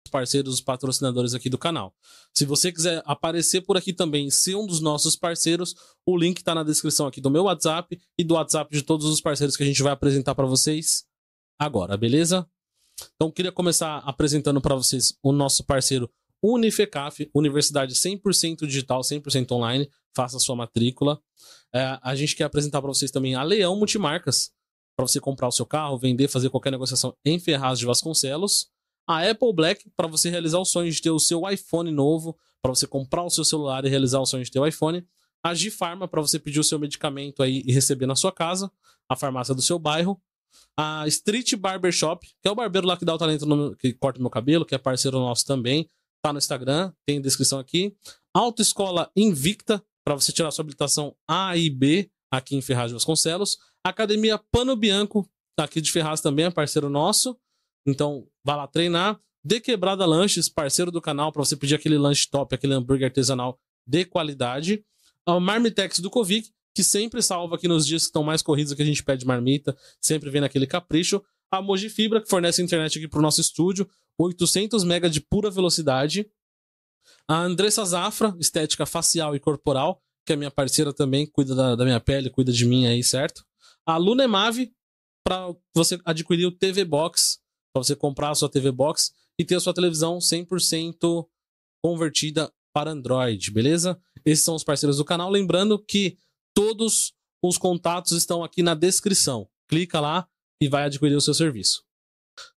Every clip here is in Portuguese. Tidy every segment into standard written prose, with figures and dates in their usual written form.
parceiros, os patrocinadores aqui do canal. Se você quiser aparecer por aqui também, ser um dos nossos parceiros, o link tá na descrição aqui do meu WhatsApp e do WhatsApp de todos os parceiros que a gente vai apresentar para vocês agora, beleza? Então, queria começar apresentando para vocês o nosso parceiro Unifecaf, Universidade 100% digital, 100% online, faça sua matrícula. A gente quer apresentar para vocês também a Leão Multimarcas, para você comprar o seu carro, vender, fazer qualquer negociação em Ferraz de Vasconcelos. A Apple Black, para você realizar o sonho de ter o seu iPhone novo, para você comprar o seu celular e realizar o sonho de ter o iPhone. A G-Pharma, para você pedir o seu medicamento aí e receber na sua casa. A farmácia do seu bairro. A Street Barber Shop, que é o barbeiro lá que dá o talento que corta meu cabelo, que é parceiro nosso também. Tá no Instagram, tem descrição aqui. Autoescola Invicta, para você tirar sua habilitação A e B aqui em Ferraz de Vasconcelos. Academia Pano Bianco, tá aqui de Ferraz também, é parceiro nosso. Então, vá lá treinar. De Quebrada Lanches, parceiro do canal, para você pedir aquele lanche top, aquele hambúrguer artesanal de qualidade. A Marmitex do Covic, que sempre salva aqui nos dias que estão mais corridos, que a gente pede marmita, sempre vem naquele capricho. A Moji Fibra, que fornece internet aqui pro nosso estúdio, 800 MB de pura velocidade. A Andressa Zafra, estética facial e corporal, que é minha parceira também, cuida da minha pele, cuida de mim aí, certo? A Lunemave, para você adquirir o TV Box, para você comprar a sua TV Box e ter a sua televisão 100% convertida para Android, beleza? Esses são os parceiros do canal. Lembrando que todos os contatos estão aqui na descrição. Clica lá e vai adquirir o seu serviço.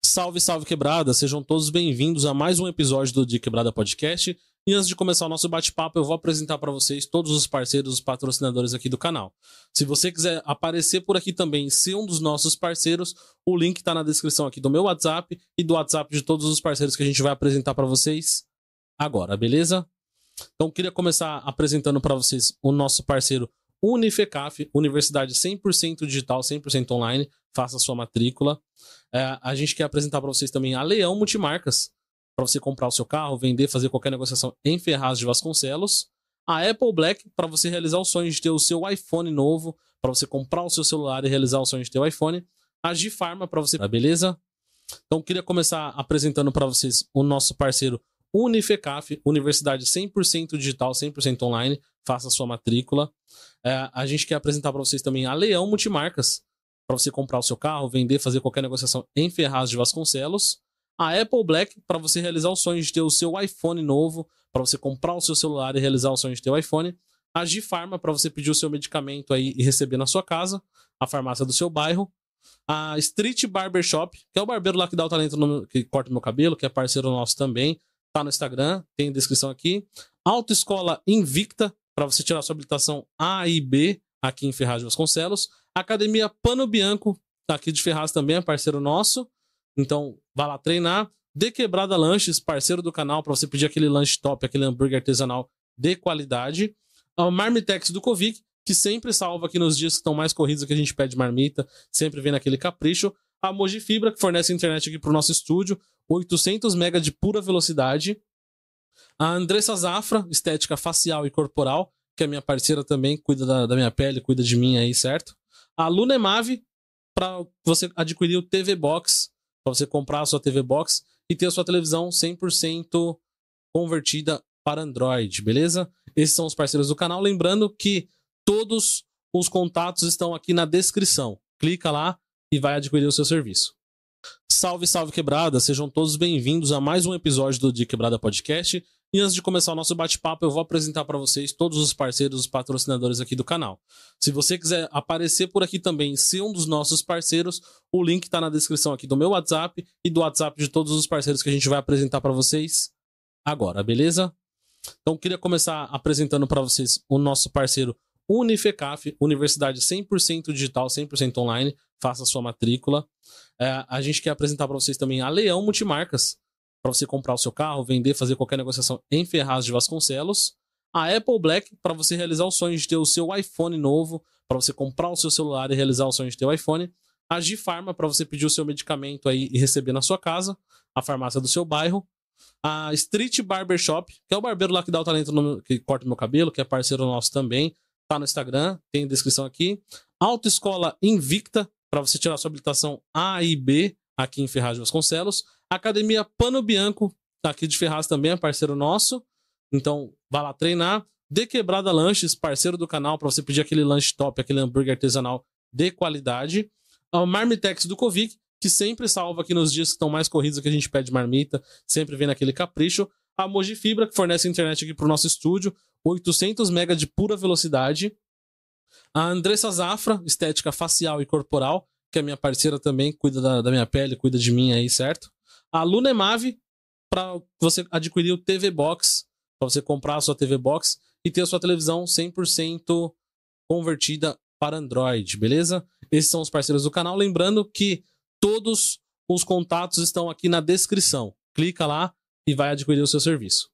Salve, salve quebrada! Sejam todos bem-vindos a mais um episódio do De Quebrada Podcast. E antes de começar o nosso bate-papo, eu vou apresentar para vocês todos os parceiros, os patrocinadores aqui do canal. Se você quiser aparecer por aqui também, ser um dos nossos parceiros, o link tá na descrição aqui do meu WhatsApp e do WhatsApp de todos os parceiros que a gente vai apresentar para vocês agora, beleza? Então, queria começar apresentando para vocês o nosso parceiro Unifecaf, Universidade 100% digital, 100% online, faça sua matrícula. A gente quer apresentar para vocês também a Leão Multimarcas, para você comprar o seu carro, vender, fazer qualquer negociação em Ferraz de Vasconcelos. A Apple Black, para você realizar o sonho de ter o seu iPhone novo, para você comprar o seu celular e realizar o sonho de ter o iPhone. A G-Pharma, para você... beleza? Então, queria começar apresentando para vocês o nosso parceiro Unifecaf, Universidade 100% digital, 100% online, faça sua matrícula. A gente quer apresentar para vocês também a Leão Multimarcas, para você comprar o seu carro, vender, fazer qualquer negociação em Ferraz de Vasconcelos. A Apple Black, para você realizar o sonho de ter o seu iPhone novo, para você comprar o seu celular e realizar o sonho de ter o iPhone. A G-Pharma, para você pedir o seu medicamento aí e receber na sua casa. A farmácia do seu bairro. A Street Barber Shop, que é o barbeiro lá que dá o talento que corta meu cabelo, que é parceiro nosso também. Tá no Instagram, tem descrição aqui. Autoescola Invicta, para você tirar sua habilitação A e B aqui em Ferraz de Vasconcelos. Academia Pano Bianco, tá aqui de Ferraz também, é parceiro nosso. Então, vá lá treinar. De Quebrada Lanches, parceiro do canal, para você pedir aquele lanche top, aquele hambúrguer artesanal de qualidade. A Marmitex do Covic, que sempre salva aqui nos dias que estão mais corridos, que a gente pede marmita, sempre vem naquele capricho. A Moji Fibra, que fornece internet aqui pro nosso estúdio, 800 MB de pura velocidade. A Andressa Zafra, estética facial e corporal, que é minha parceira também, cuida da minha pele, cuida de mim aí, certo? A Lunemave, para você adquirir o TV Box, para você comprar a sua TV Box e ter a sua televisão 100% convertida para Android, beleza? Esses são os parceiros do canal. Lembrando que todos os contatos estão aqui na descrição. Clica lá e vai adquirir o seu serviço. Salve, salve quebrada! Sejam todos bem-vindos a mais um episódio do De Quebrada Podcast. E antes de começar o nosso bate-papo, eu vou apresentar para vocês todos os parceiros, os patrocinadores aqui do canal. Se você quiser aparecer por aqui também, ser um dos nossos parceiros, o link está na descrição aqui do meu WhatsApp e do WhatsApp de todos os parceiros que a gente vai apresentar para vocês agora, beleza? Então, queria começar apresentando para vocês o nosso parceiro Unifecaf, Universidade 100% digital, 100% online, faça sua matrícula. A gente quer apresentar para vocês também a Leão Multimarcas, para você comprar o seu carro, vender, fazer qualquer negociação em Ferraz de Vasconcelos. A Apple Black, para você realizar o sonho de ter o seu iPhone novo, para você comprar o seu celular e realizar o sonho de ter o iPhone. A G-Pharma, para você pedir o seu medicamento aí e receber na sua casa. A farmácia do seu bairro. A Street Barber Shop, que é o barbeiro lá que dá o talento que corta meu cabelo, que é parceiro nosso também. Tá no Instagram, tem descrição aqui. Autoescola Invicta, para você tirar sua habilitação A e B aqui em Ferraz de Vasconcelos. Academia Pano Bianco, aqui de Ferraz também é parceiro nosso. Então, vá lá treinar. De Quebrada Lanches, parceiro do canal, para você pedir aquele lanche top, aquele hambúrguer artesanal de qualidade. A Marmitex do Covic, que sempre salva aqui nos dias que estão mais corridos, que a gente pede marmita, sempre vem naquele capricho. A Moji Fibra, que fornece internet aqui pro nosso estúdio, 800 MB de pura velocidade. A Andressa Zafra, estética facial e corporal, que é minha parceira também, cuida da minha pele, cuida de mim aí, certo? A Lunemave, para você adquirir o TV Box, para você comprar a sua TV Box e ter a sua televisão 100% convertida para Android, beleza? Esses são os parceiros do canal. Lembrando que todos os contatos estão aqui na descrição. Clica lá e vai adquirir o seu serviço.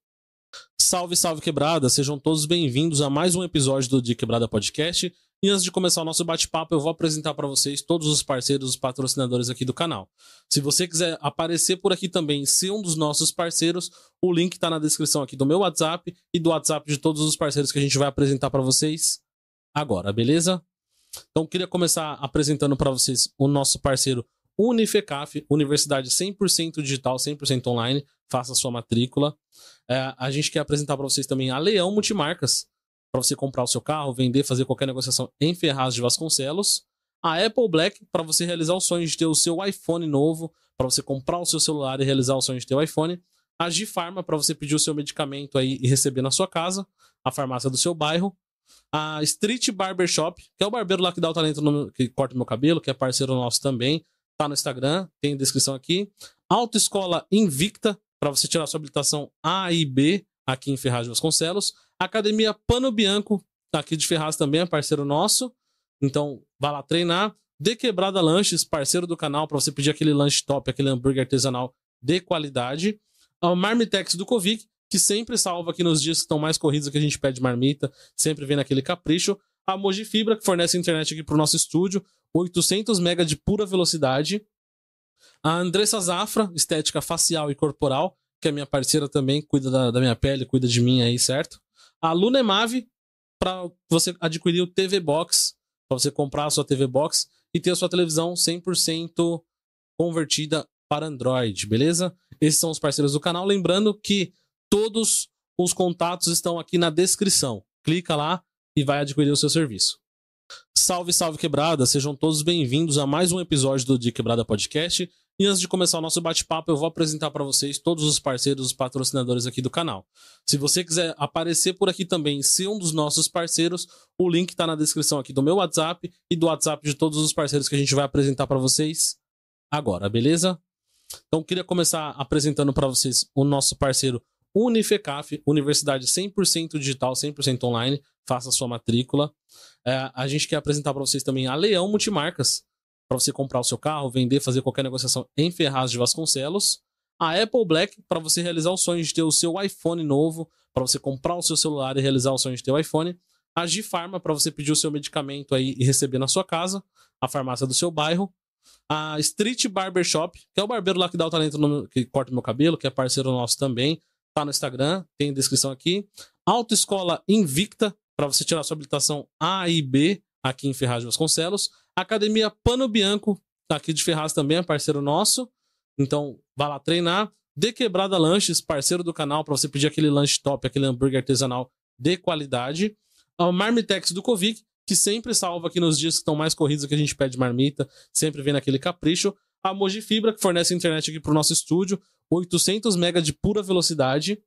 Salve, salve quebrada! Sejam todos bem-vindos a mais um episódio do De Quebrada Podcast. E antes de começar o nosso bate-papo, eu vou apresentar para vocês todos os parceiros, os patrocinadores aqui do canal. Se você quiser aparecer por aqui também e ser um dos nossos parceiros, o link está na descrição aqui do meu WhatsApp e do WhatsApp de todos os parceiros que a gente vai apresentar para vocês agora, beleza? Então, queria começar apresentando para vocês o nosso parceiro Unifecaf, Universidade 100% digital, 100% online. Faça a sua matrícula. A gente quer apresentar para vocês também a Leão Multimarcas, para você comprar o seu carro, vender, fazer qualquer negociação em Ferraz de Vasconcelos. A Apple Black, para você realizar o sonho de ter o seu iPhone novo, para você comprar o seu celular e realizar o sonho de ter o iPhone. A Gifarma, para você pedir o seu medicamento aí e receber na sua casa. A farmácia do seu bairro. A Street Barber Shop, que é o barbeiro lá que dá o talento, que corta meu cabelo, que é parceiro nosso também. Tá no Instagram, tem descrição aqui. Autoescola Invicta, para você tirar sua habilitação A e B aqui em Ferraz de Vasconcelos. Academia Pano Bianco, aqui de Ferraz também é parceiro nosso. Então, vá lá treinar. De Quebrada Lanches, parceiro do canal, para você pedir aquele lanche top, aquele hambúrguer artesanal de qualidade. A Marmitex do Covic, que sempre salva aqui nos dias que estão mais corridos, que a gente pede marmita, sempre vem naquele capricho. A Moji Fibra, que fornece internet aqui pro nosso estúdio, 800 MB de pura velocidade. A Andressa Zafra, estética facial e corporal, que é minha parceira também, cuida da minha pele, cuida de mim aí, certo? A Lunemave, para você adquirir o TV Box, para você comprar a sua TV Box e ter a sua televisão 100% convertida para Android, beleza? Esses são os parceiros do canal. Lembrando que todos os contatos estão aqui na descrição. Clica lá e vai adquirir o seu serviço. Salve, salve quebrada! Sejam todos bem-vindos a mais um episódio do De Quebrada Podcast. E antes de começar o nosso bate-papo, eu vou apresentar para vocês todos os parceiros, os patrocinadores aqui do canal. Se você quiser aparecer por aqui também e ser um dos nossos parceiros, o link está na descrição aqui do meu WhatsApp e do WhatsApp de todos os parceiros que a gente vai apresentar para vocês agora, beleza? Então, queria começar apresentando para vocês o nosso parceiro Unifecaf, Universidade 100% digital, 100% online. Faça a sua matrícula. A gente quer apresentar para vocês também a Leão Multimarcas, para você comprar o seu carro, vender, fazer qualquer negociação em Ferraz de Vasconcelos. A Apple Black, para você realizar o sonho de ter o seu iPhone novo, para você comprar o seu celular e realizar o sonho de ter o iPhone. A Gifarma, para você pedir o seu medicamento aí e receber na sua casa. A farmácia do seu bairro. A Street Barber Shop, que é o barbeiro lá que dá o talento, que corta meu cabelo, que é parceiro nosso também. Tá no Instagram, tem descrição aqui. Autoescola Invicta, para você tirar sua habilitação A e B aqui em Ferraz de Vasconcelos. Academia Pano Bianco, aqui de Ferraz também é parceiro nosso. Então, vá lá treinar. De Quebrada Lanches, parceiro do canal, para você pedir aquele lanche top, aquele hambúrguer artesanal de qualidade. A Marmitex do Covic, que sempre salva aqui nos dias que estão mais corridos, que a gente pede marmita, sempre vem naquele capricho. A Moji Fibra, que fornece internet aqui pro nosso estúdio, 800 MB de pura velocidade.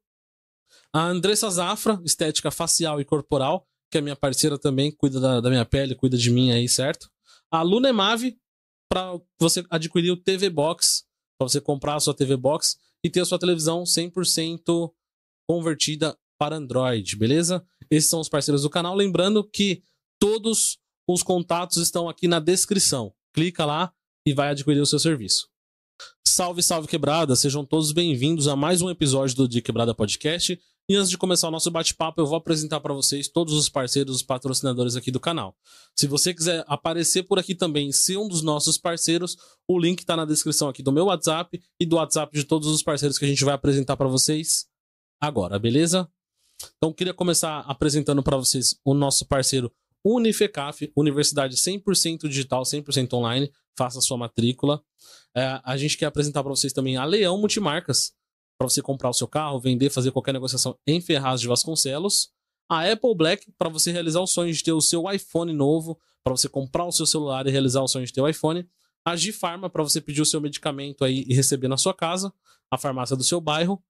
A Andressa Zafra, estética facial e corporal, que é minha parceira também, cuida da minha pele, cuida de mim aí, certo? A Lunemave, para você adquirir o TV Box, para você comprar a sua TV Box e ter a sua televisão 100% convertida para Android, beleza? Esses são os parceiros do canal. Lembrando que todos os contatos estão aqui na descrição. Clica lá e vai adquirir o seu serviço. Salve, salve quebrada! Sejam todos bem-vindos a mais um episódio do De Quebrada Podcast. E antes de começar o nosso bate-papo, eu vou apresentar para vocês todos os parceiros, os patrocinadores aqui do canal. Se você quiser aparecer por aqui também e ser um dos nossos parceiros, o link está na descrição aqui do meu WhatsApp e do WhatsApp de todos os parceiros que a gente vai apresentar para vocês agora, beleza? Então, queria começar apresentando para vocês o nosso parceiro Unifecaf, Universidade 100% digital, 100% online. Faça a sua matrícula. A gente quer apresentar para vocês também a Leão Multimarcas, para você comprar o seu carro, vender, fazer qualquer negociação em Ferraz de Vasconcelos. A Apple Black, para você realizar o sonho de ter o seu iPhone novo, para você comprar o seu celular e realizar o sonho de ter o iPhone. A G-Pharma, para você pedir o seu medicamento aí e receber na sua casa. A farmácia do seu bairro.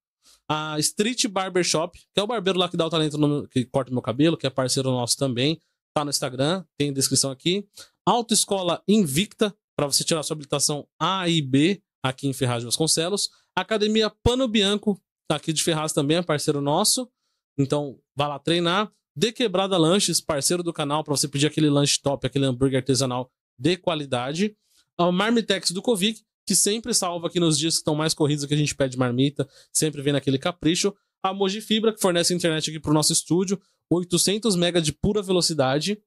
A Street Barber Shop, que é o barbeiro lá que dá o talento, que corta meu cabelo, que é parceiro nosso também. Tá no Instagram, tem descrição aqui. Autoescola Invicta, para você tirar sua habilitação A e B, aqui em Ferraz de Vasconcelos. Academia Pano Bianco, aqui de Ferraz também, é parceiro nosso. Então, vá lá treinar. De Quebrada Lanches, parceiro do canal, para você pedir aquele lanche top, aquele hambúrguer artesanal de qualidade. A Marmitex do Covic, que sempre salva aqui nos dias que estão mais corridos, que a gente pede marmita, sempre vem naquele capricho. A Moji Fibra, que fornece internet aqui pro nosso estúdio, 800 MB de pura velocidade.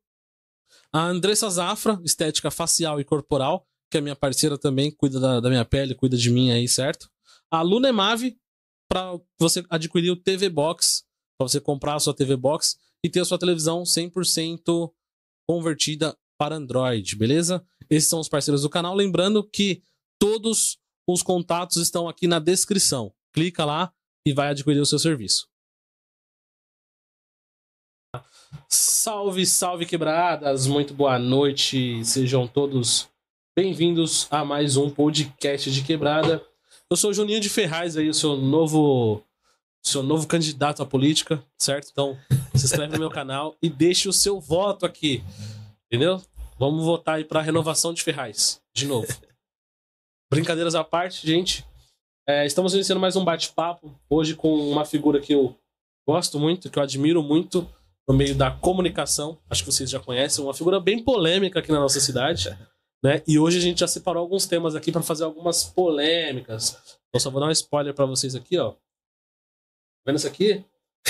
A Andressa Zafra, estética facial e corporal, que é minha parceira também, cuida da minha pele, cuida de mim aí, certo? A Lunemave, para você adquirir o TV Box, para você comprar a sua TV Box e ter a sua televisão 100% convertida para Android, beleza? Esses são os parceiros do canal. Lembrando que todos os contatos estão aqui na descrição. Clica lá e vai adquirir o seu serviço. Salve, salve quebradas! Muito boa noite. Sejam todos bem-vindos a mais um podcast de quebrada. Eu sou o Juninho de Ferraz, aí, o seu novo candidato à política, certo? Então, se inscreve no meu canal e deixe o seu voto aqui, entendeu? Vamos votar aí pra renovação de Ferraz, de novo. Brincadeiras à parte, gente. Estamos iniciando mais um bate-papo, hoje com uma figura que eu gosto muito, que eu admiro muito no meio da comunicação. Acho que vocês já conhecem, uma figura bem polêmica aqui na nossa cidade, né? E hoje a gente já separou alguns temas aqui para fazer algumas polêmicas. Então só vou dar um spoiler para vocês aqui, ó. Vendo isso aqui?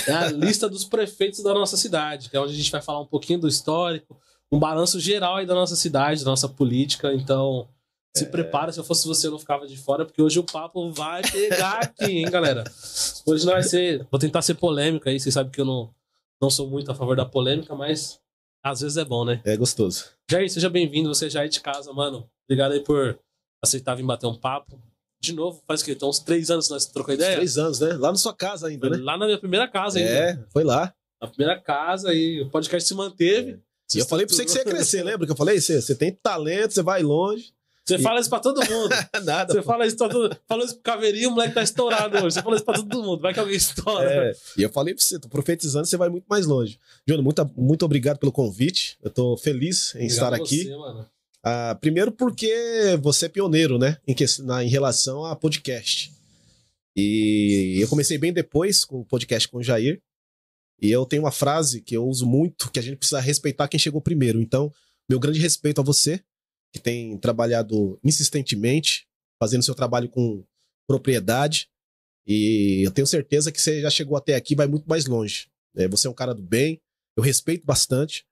É a lista dos prefeitos da nossa cidade, que é onde a gente vai falar um pouquinho do histórico, um balanço geral aí da nossa cidade, da nossa política. Então, se prepara, se eu fosse você eu não ficava de fora, porque hoje o papo vai pegar aqui, hein, galera? Hoje não vai ser... Vou tentar ser polêmico aí, vocês sabem que eu não sou muito a favor da polêmica, mas às vezes é bom, né? É gostoso. Jair, seja bem-vindo, você já é de casa, mano. Obrigado aí por aceitar vir bater um papo. De novo, faz o quê? Então, uns 3 anos nós trocamos ideia? 3 anos, né? Lá na sua casa ainda, né? Lá na minha primeira casa ainda. Foi lá. Na primeira casa, e o podcast se manteve. E eu falei pra você que você ia crescer, lembra que eu falei? Você tem talento, você vai longe. Você fala isso pra todo mundo. Nada. Você fala isso pra todo mundo. Falou isso pro Caveirinho, o moleque tá estourado hoje. Você falou isso pra todo mundo. Vai que alguém estoura. E eu falei pra você, tô profetizando, você vai muito mais longe. Júnior, muito obrigado pelo convite. Eu tô feliz em estar aqui. Você, mano. Primeiro porque você é pioneiro, né? Em relação a podcast. E eu comecei bem depois com o podcast com o Jair. E eu tenho uma frase que eu uso muito, que a gente precisa respeitar quem chegou primeiro. Então, meu grande respeito a você, que tem trabalhado insistentemente, fazendo seu trabalho com propriedade. E eu tenho certeza que você já chegou até aqui e vai muito mais longe. Você é um cara do bem, eu respeito bastante.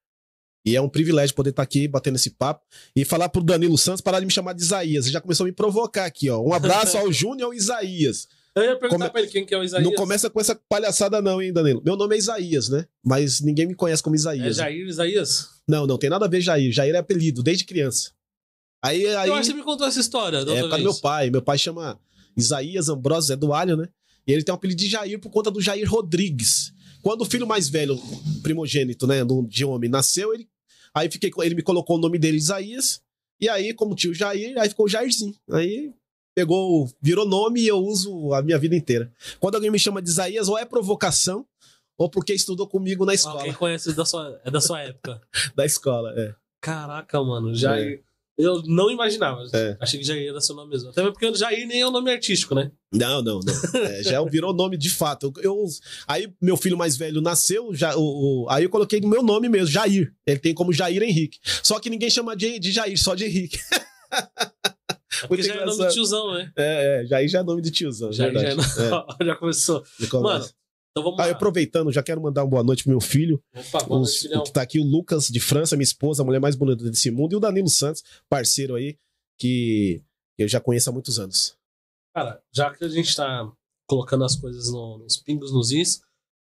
E é um privilégio poder estar aqui batendo esse papo e falar pro Danilo Santos parar de me chamar de Isaías. Ele já começou a me provocar aqui, ó. Um abraço ao Júnior e ao Isaías. Eu ia perguntar pra ele quem que é o Isaías. Não começa com essa palhaçada não, hein, Danilo? Meu nome é Isaías, né? Mas ninguém me conhece como Isaías. É Jair Isaías? Não tem nada a ver Jair. Jair é apelido, desde criança. Aí, eu acho que você me contou essa história. Por causa do meu pai. Meu pai chama Isaías Ambrosio Zé do Alho, né? E ele tem um apelido de Jair por conta do Jair Rodrigues. Quando o filho mais velho, primogênito, né, de homem, nasceu, ele me colocou o nome dele, Isaías, e aí, como tio Jair, aí ficou Jairzinho. Aí virou nome e eu uso a minha vida inteira. Quando alguém me chama de Isaías, ou é provocação, ou porque estudou comigo na escola. Quem conhece da sua época. Da escola, Caraca, mano, Jair... Eu não imaginava. Achei que Jair era seu nome mesmo. Até porque Jair nem é um nome artístico, né? Não. Já virou nome de fato. Aí meu filho mais velho nasceu, aí eu coloquei no meu nome mesmo, Jair. Ele tem como Jair Henrique. Só que ninguém chama de Jair, só de Henrique. Porque já é nome de tiozão, né? Jair já é nome de tiozão. Já começou. Mano, então vamos lá. Aproveitando, já quero mandar uma boa noite pro meu filho. Opa, boa noite, filhão. Que tá aqui, o Lucas de França, minha esposa, a mulher mais bonita desse mundo, e o Danilo Santos, parceiro aí, que eu já conheço há muitos anos. Cara, já que a gente tá colocando as coisas nos pingos, nos is,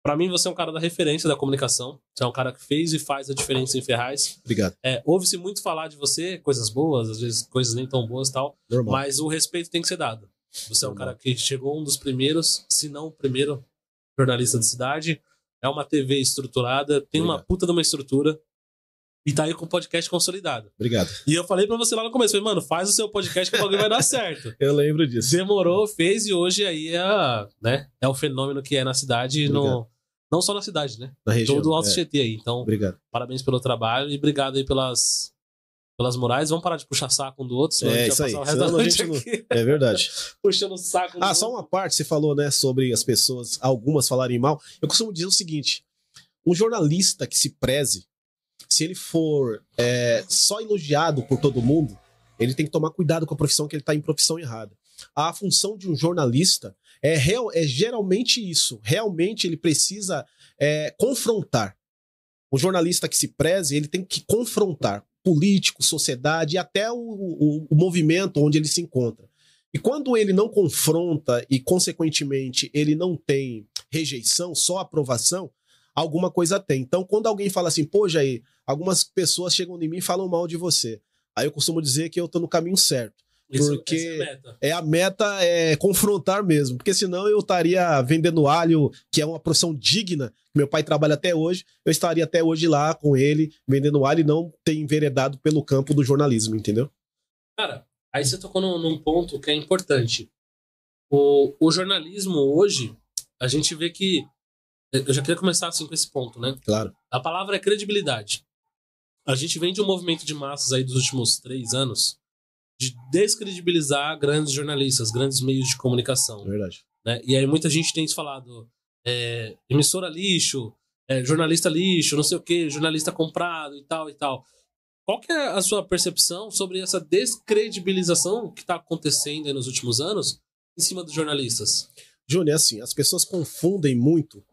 pra mim você é um cara da referência da comunicação. Você é um cara que fez e faz a diferença em Ferraz. Obrigado. Ouve-se muito falar de você, coisas boas, às vezes coisas nem tão boas e tal. Normal. Mas o respeito tem que ser dado. Você é um cara que chegou um dos primeiros, se não o primeiro jornalista da cidade. É uma TV estruturada, tem uma puta de uma estrutura. E tá aí com o podcast consolidado. Obrigado. E eu falei pra você lá no começo, falei, mano, faz o seu podcast que o bagulho vai dar certo. Eu lembro disso. Demorou, fez, e hoje aí é o fenômeno que é na cidade, não só na cidade, né? Na região. Todo o Alto Tietê aí. Então, obrigado. Parabéns pelo trabalho e obrigado aí pelas morais. Vamos parar de puxar saco um do outro, senão a gente isso vai aí. passar o resto da noite aqui. É verdade. Puxando o saco. Só uma parte, você falou, né, sobre as pessoas, algumas falarem mal. Eu costumo dizer o seguinte, um jornalista que se preze, se ele for só elogiado por todo mundo, ele tem que tomar cuidado com a profissão, que ele está em profissão errada. A função de um jornalista é geralmente isso. Realmente ele precisa confrontar. O jornalista que se preze, ele tem que confrontar político, sociedade e até o movimento onde ele se encontra. E quando ele não confronta e, consequentemente, ele não tem rejeição, só aprovação, alguma coisa tem. Então, quando alguém fala assim, pô, Jair, algumas pessoas chegam em mim e falam mal de você. Aí eu costumo dizer que eu tô no caminho certo. Porque a meta é confrontar mesmo. Porque senão eu estaria vendendo alho, que é uma profissão digna, meu pai trabalha até hoje, eu estaria até hoje lá com ele, vendendo alho e não ter enveredado pelo campo do jornalismo, entendeu? Cara, aí você tocou num ponto que é importante. O jornalismo hoje, a gente vê que eu já queria começar assim com esse ponto, né? Claro. A palavra é credibilidade. A gente vem de um movimento de massas aí dos últimos 3 anos de descredibilizar grandes jornalistas, grandes meios de comunicação. Verdade. Né? E aí muita gente tem falado emissora lixo, jornalista lixo, não sei o quê, jornalista comprado e tal e tal. Qual que é a sua percepção sobre essa descredibilização que está acontecendo aí nos últimos anos em cima dos jornalistas? Júnior, assim, as pessoas confundem muito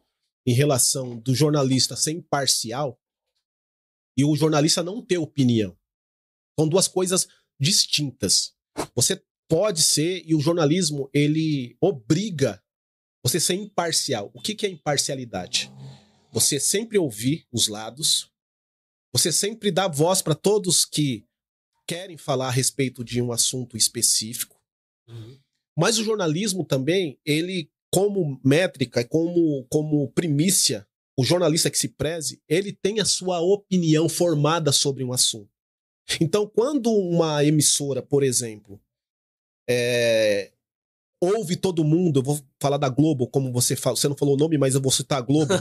em relação do jornalista ser imparcial e o jornalista não ter opinião. São duas coisas distintas. Você pode ser, e o jornalismo, ele obriga você a ser imparcial. O que é imparcialidade? Você sempre ouvir os lados, você sempre dá voz para todos que querem falar a respeito de um assunto específico. Mas o jornalismo também, ele, como métrica, como primícia, o jornalista que se preze, ele tem a sua opinião formada sobre um assunto. Então, quando uma emissora, por exemplo, ouve todo mundo, eu vou falar da Globo, como você não falou o nome, mas eu vou citar a Globo.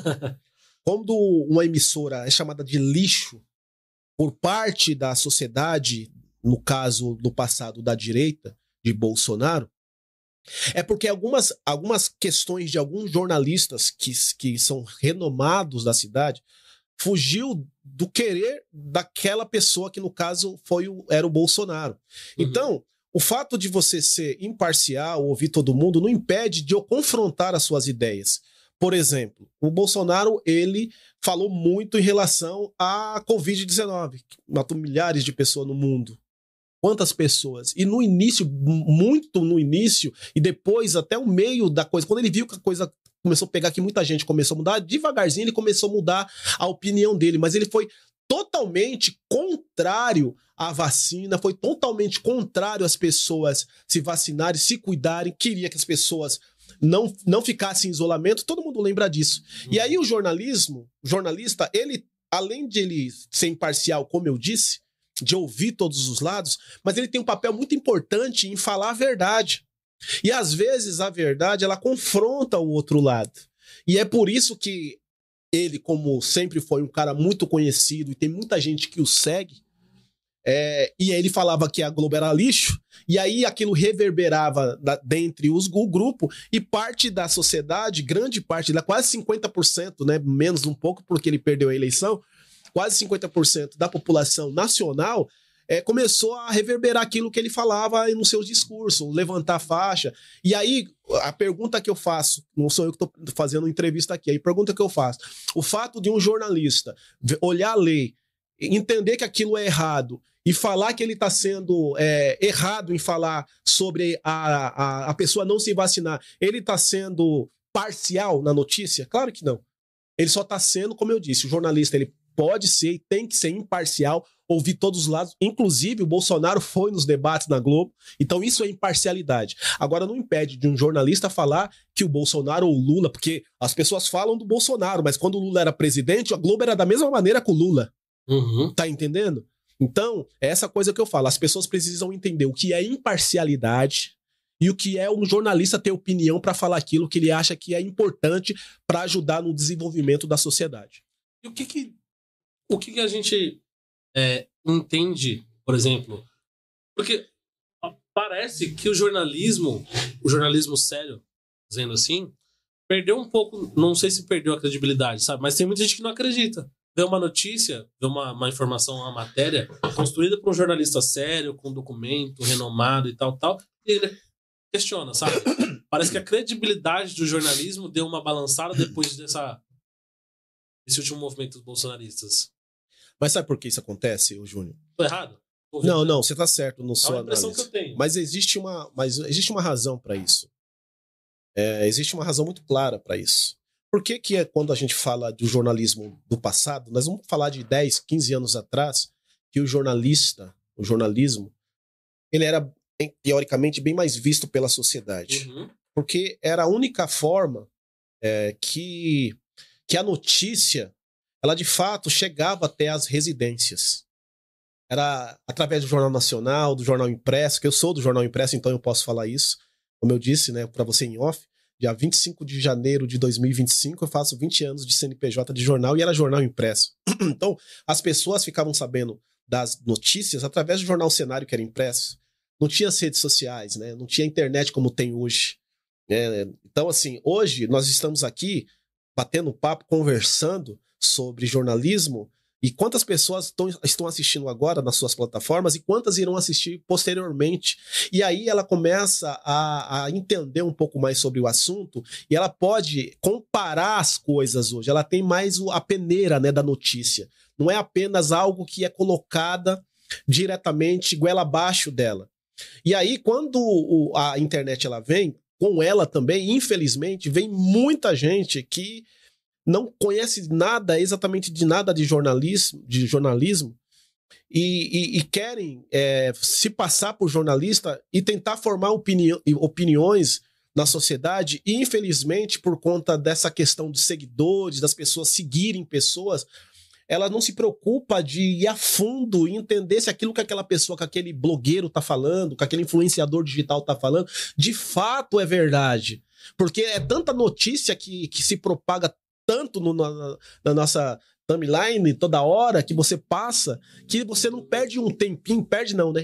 Quando uma emissora é chamada de lixo por parte da sociedade, no caso, no passado, da direita, de Bolsonaro, é porque algumas questões de alguns jornalistas que são renomados da cidade fugiu do querer daquela pessoa que, no caso, era o Bolsonaro. Então, o fato de você ser imparcial, ouvir todo mundo, não impede de eu confrontar as suas ideias. Por exemplo, o Bolsonaro, ele falou muito em relação à Covid-19, que matou milhares de pessoas no mundo. Quantas pessoas? E no início, muito no início, e depois até o meio da coisa, quando ele viu que a coisa começou a pegar, que muita gente começou a mudar, devagarzinho ele começou a mudar a opinião dele, mas ele foi totalmente contrário à vacina, foi totalmente contrário às pessoas se vacinarem, se cuidarem, queria que as pessoas não ficassem em isolamento, todo mundo lembra disso. E aí o jornalista, ele, além de ele ser imparcial, como eu disse, de ouvir todos os lados, mas ele tem um papel muito importante em falar a verdade. E às vezes a verdade, ela confronta o outro lado. E é por isso que ele, como sempre foi um cara muito conhecido e tem muita gente que o segue, e aí ele falava que a Globo era lixo, e aí aquilo reverberava dentre o grupo, e parte da sociedade, grande parte, quase 50%, né, menos um pouco porque ele perdeu a eleição, quase 50% da população nacional começou a reverberar aquilo que ele falava no seu discurso, levantar faixa. E aí, a pergunta que eu faço, não sou eu que estou fazendo entrevista aqui, a pergunta que eu faço, o fato de um jornalista olhar a lei, entender que aquilo é errado e falar que ele está sendo errado em falar sobre a pessoa não se vacinar, ele está sendo parcial na notícia? Claro que não. Ele só está sendo, como eu disse, o jornalista ele pode ser e tem que ser imparcial, ouvir todos os lados. Inclusive, o Bolsonaro foi nos debates na Globo. Então, isso é imparcialidade. Agora, não impede de um jornalista falar que o Bolsonaro ou o Lula, porque as pessoas falam do Bolsonaro, mas quando o Lula era presidente, a Globo era da mesma maneira que o Lula. Tá entendendo? Então, é essa coisa que eu falo. As pessoas precisam entender o que é imparcialidade e o que é um jornalista ter opinião para falar aquilo que ele acha que é importante para ajudar no desenvolvimento da sociedade. E o que a gente entende, por exemplo? Porque parece que o jornalismo sério, dizendo assim, perdeu um pouco, não sei se perdeu a credibilidade, sabe? Mas tem muita gente que não acredita. Vê uma notícia, vê uma informação, uma matéria construída por um jornalista sério, com documento, renomado e tal, e ele questiona, sabe? Parece que a credibilidade do jornalismo deu uma balançada depois desse último movimento dos bolsonaristas. Mas sabe por que isso acontece, Júnior? Tô errado? Não, você tá certo no seu análise. É a impressão análise. que eu tenho. Mas existe uma razão para isso. Existe uma razão muito clara para isso. Por que quando a gente fala do jornalismo do passado, nós vamos falar de 10, 15 anos atrás, que o jornalismo, ele era, teoricamente, bem mais visto pela sociedade. Porque era a única forma que a notícia, ela de fato chegava até as residências. Era através do Jornal Nacional, do Jornal Impresso, que eu sou do Jornal Impresso, então eu posso falar isso. Como eu disse, né, para você em off, dia 25 de janeiro de 2025, eu faço 20 anos de CNPJ de jornal e era jornal impresso. Então, as pessoas ficavam sabendo das notícias através do Jornal Cenário, que era impresso. Não tinha as redes sociais, né? Não tinha internet como tem hoje. Então, assim, hoje nós estamos aqui batendo papo, conversando sobre jornalismo. E quantas pessoas estão assistindo agora nas suas plataformas e quantas irão assistir posteriormente. E aí ela começa a entender um pouco mais sobre o assunto e ela pode comparar as coisas hoje. Ela tem mais a peneira, né, da notícia. Não é apenas algo que é colocada diretamente goela abaixo dela. E aí quando a internet ela vem, com ela também, infelizmente, vem muita gente que não conhece nada, exatamente de nada de jornalismo e querem se passar por jornalista e tentar formar opiniões na sociedade e, infelizmente, por conta dessa questão de seguidores, das pessoas seguirem pessoas, ela não se preocupa de ir a fundo e entender se aquilo que aquela pessoa, que aquele blogueiro tá falando, que aquele influenciador digital tá falando, de fato é verdade. Porque é tanta notícia que se propaga tanto na nossa timeline toda hora que você passa, que você não perde um tempinho,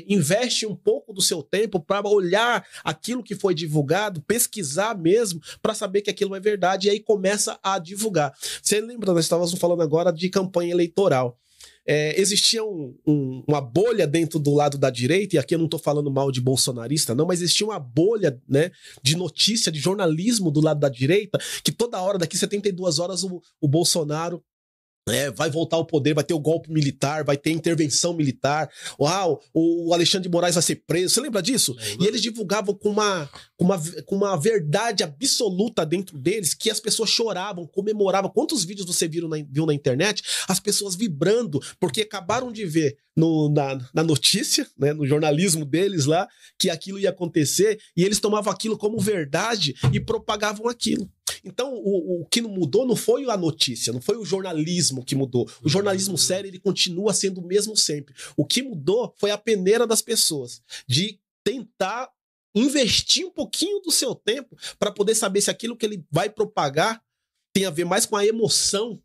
investe um pouco do seu tempo para olhar aquilo que foi divulgado, pesquisar mesmo, para saber que aquilo é verdade, e aí começa a divulgar. Você lembra, nós estávamos falando agora de campanha eleitoral. Existia uma bolha dentro do lado da direita, e aqui eu não estou falando mal de bolsonarista, não, mas existia uma bolha, né, de notícia, de jornalismo do lado da direita, que toda hora, daqui 72 horas, o Bolsonaro vai voltar ao poder, vai ter o golpe militar, vai ter intervenção militar, o Alexandre de Moraes vai ser preso. Você lembra disso? E eles divulgavam com uma verdade absoluta dentro deles, que as pessoas choravam, comemoravam. Quantos vídeos você viu na internet? As pessoas vibrando, porque acabaram de ver na notícia, né, no jornalismo deles lá, que aquilo ia acontecer, e eles tomavam aquilo como verdade e propagavam aquilo. Então, o que não mudou não foi a notícia, não foi o jornalismo que mudou. O jornalismo sério, ele continua sendo o mesmo sempre. O que mudou foi a peneira das pessoas, de tentar investir um pouquinho do seu tempo para poder saber se aquilo que ele vai propagar tem a ver mais com a emoção,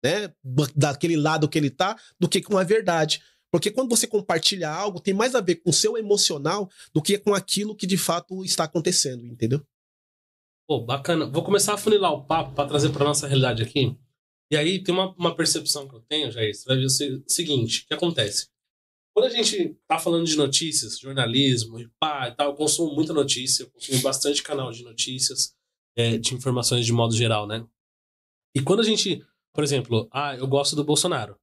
né, daquele lado que ele tá, do que com a verdade. Porque quando você compartilha algo, tem mais a ver com o seu emocional do que com aquilo que de fato está acontecendo, entendeu? Pô, bacana. Vou começar a funilar o papo para trazer para nossa realidade aqui. E aí tem uma percepção que eu tenho, Jair, você vai ver o seguinte, o que acontece? Quando a gente tá falando de notícias, jornalismo e tal, eu consumo muita notícia, eu consumo bastante canal de notícias, de informações de modo geral, né? E quando a gente, por exemplo, eu gosto do Bolsonaro.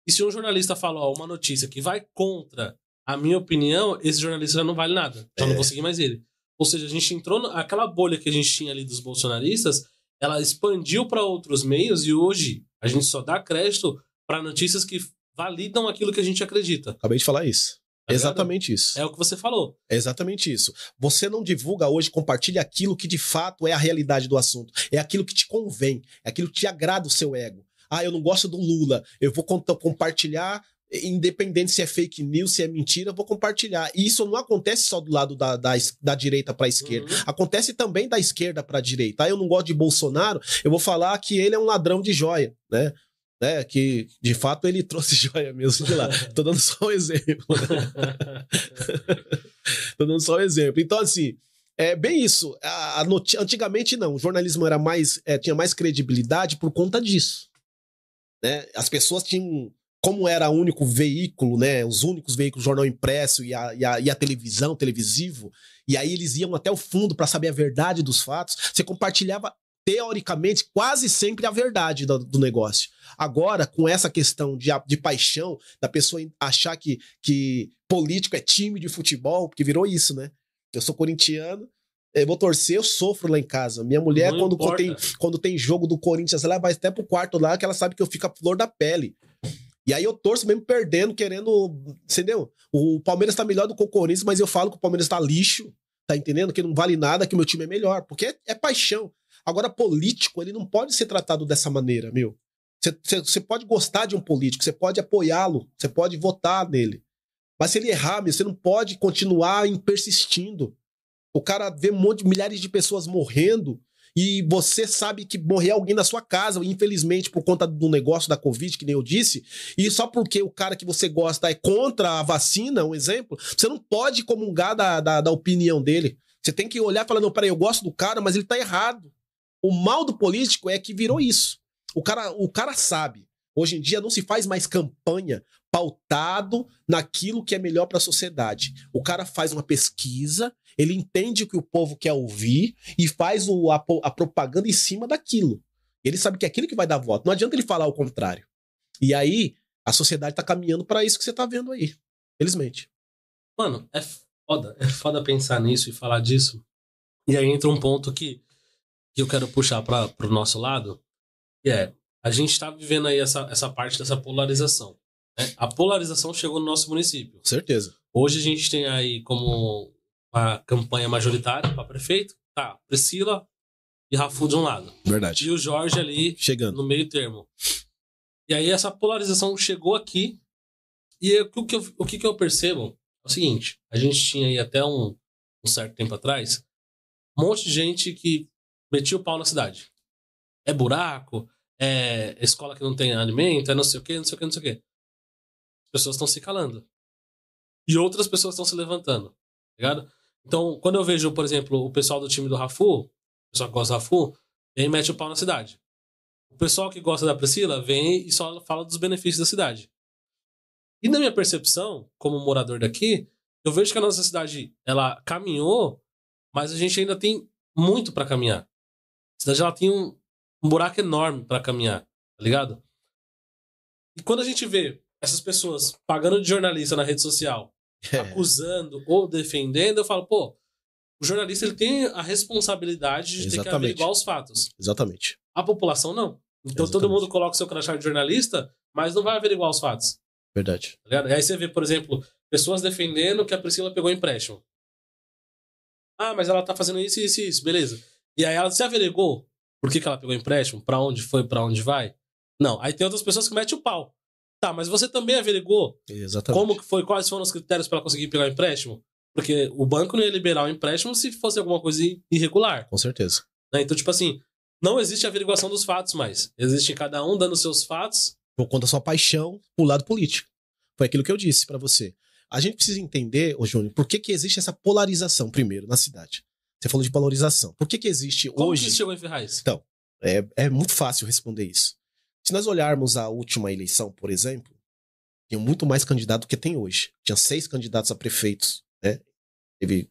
E se um jornalista fala uma notícia que vai contra a minha opinião, esse jornalista já não vale nada. Então eu não vou seguir mais ele. Ou seja, a gente entrou aquela bolha que a gente tinha ali dos bolsonaristas, ela expandiu para outros meios e hoje a gente só dá crédito para notícias que validam aquilo que a gente acredita. Acabei de falar isso. Tá Exatamente isso. É o que você falou. É exatamente isso. Você não divulga hoje, compartilha aquilo que de fato é a realidade do assunto. É aquilo que te convém. É aquilo que te agrada o seu ego. Ah, eu não gosto do Lula. Eu vou compartilhar, independente se é fake news, se é mentira, eu vou compartilhar. E isso não acontece só do lado da direita para a esquerda. Acontece também da esquerda para a direita. Ah, eu não gosto de Bolsonaro, eu vou falar que ele é um ladrão de joia, né? Que de fato ele trouxe joia mesmo de lá. Tô dando só um exemplo. Tô dando só um exemplo. Então, assim, é bem isso. Antigamente não, o jornalismo era tinha mais credibilidade por conta disso. Né? As pessoas tinham, como era o único veículo, né? Os únicos veículos, jornal impresso e a televisão, televisivo, e aí eles iam até o fundo para saber a verdade dos fatos. Você compartilhava teoricamente, quase sempre a verdade do negócio. Agora, com essa questão de paixão, da pessoa achar que político é time de futebol, porque virou isso, né? Eu sou corintiano, eu vou torcer, eu sofro lá em casa. Minha mulher, quando tem jogo do Corinthians, ela vai até pro quarto lá, que ela sabe que eu fico a flor da pele. E aí eu torço mesmo perdendo, querendo, entendeu? O Palmeiras tá melhor do que o Corinthians, mas eu falo que o Palmeiras tá lixo, tá entendendo? Que não vale nada, que o meu time é melhor, porque é paixão. Agora, político, ele não pode ser tratado dessa maneira, meu. Você pode gostar de um político, você pode apoiá-lo, você pode votar nele. Mas se ele errar, meu, você não pode continuar persistindo. O cara vê milhares de pessoas morrendo e você sabe que morreu alguém na sua casa, infelizmente, por conta do negócio da Covid, que nem eu disse, e só porque o cara que você gosta é contra a vacina, um exemplo, você não pode comungar da opinião dele. Você tem que olhar e falar, não, peraí, eu gosto do cara, mas ele tá errado. O mal do político é que virou isso. O cara sabe. Hoje em dia não se faz mais campanha pautado naquilo que é melhor para a sociedade. O cara faz uma pesquisa, ele entende o que o povo quer ouvir e faz a propaganda em cima daquilo. Ele sabe que é aquilo que vai dar voto. Não adianta ele falar o contrário. E aí, a sociedade tá caminhando para isso que você tá vendo aí. Felizmente. Mano, é foda pensar nisso e falar disso. E aí entra um ponto que eu quero puxar pro nosso lado, que é, a gente tá vivendo aí essa parte dessa polarização. Né? A polarização chegou no nosso município. Certeza. Hoje a gente tem aí como uma campanha majoritária para prefeito, tá, Priscila e Rafu de um lado. Verdade. E o Jorge ali chegando no meio termo. E aí essa polarização chegou aqui, e o que eu percebo é o seguinte, a gente tinha aí até um certo tempo atrás, um monte de gente que metia o pau na cidade. É buraco, é escola que não tem alimento, é não sei o quê, não sei o quê, não sei o quê. As pessoas estão se calando. E outras pessoas estão se levantando. Tá ligado? Então, quando eu vejo, por exemplo, o pessoal do time do Rafu, o pessoal que gosta do Rafu, vem e mete o pau na cidade. O pessoal que gosta da Priscila vem e só fala dos benefícios da cidade. E na minha percepção, como morador daqui, eu vejo que a nossa cidade, ela caminhou, mas a gente ainda tem muito pra caminhar. A cidade, ela tem um buraco enorme pra caminhar, tá ligado? E quando a gente vê essas pessoas pagando de jornalista na rede social, acusando ou defendendo, eu falo, pô, o jornalista ele tem a responsabilidade de ter que averiguar os fatos. Exatamente. A população não. Então todo mundo coloca o seu crachá de jornalista, mas não vai averiguar os fatos. Verdade. Tá ligado? E aí você vê, por exemplo, pessoas defendendo que a Priscila pegou empréstimo. Ah, mas ela tá fazendo isso, isso e isso, beleza. E aí ela se averigou por que ela pegou empréstimo, pra onde foi, pra onde vai. Não, aí tem outras pessoas que metem o pau. Tá, mas você também averigou como que foi, quais foram os critérios para ela conseguir pegar o empréstimo? Porque o banco não ia liberar o empréstimo se fosse alguma coisa irregular. Com certeza. Né? Então, tipo assim, não existe averiguação dos fatos mais. Existe cada um dando seus fatos. Por conta da sua paixão pro lado político. Foi aquilo que eu disse pra você. A gente precisa entender, ô Júnior, por que existe essa polarização, primeiro, na cidade. Você falou de polarização. Por que existe Como hoje... que isso chegou em Ferraz? Então, é muito fácil responder isso. Se nós olharmos a última eleição, por exemplo, tinha muito mais candidato do que tem hoje. Tinha 6 candidatos a prefeitos, né?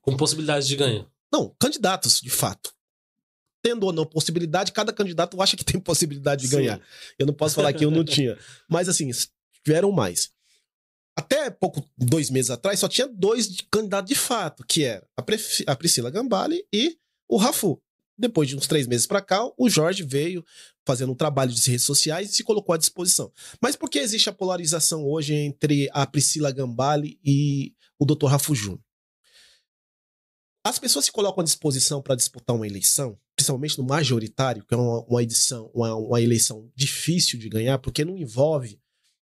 Com possibilidade de ganho. Não, candidatos, de fato. Tendo ou não possibilidade, cada candidato acha que tem possibilidade de ganhar. Eu não posso falar que eu não tinha. Mas assim, tiveram mais. Até 2 meses atrás, só tinha 2 candidatos de fato, que era a Priscila Gambale e o Rafu. Depois de uns 3 meses para cá, o Jorge veio fazendo um trabalho de redes sociais e se colocou à disposição. Mas por que existe a polarização hoje entre a Priscila Gambale e o Dr. Rafa Júnior? As pessoas se colocam à disposição para disputar uma eleição, principalmente no majoritário, que é uma eleição difícil de ganhar, porque não envolve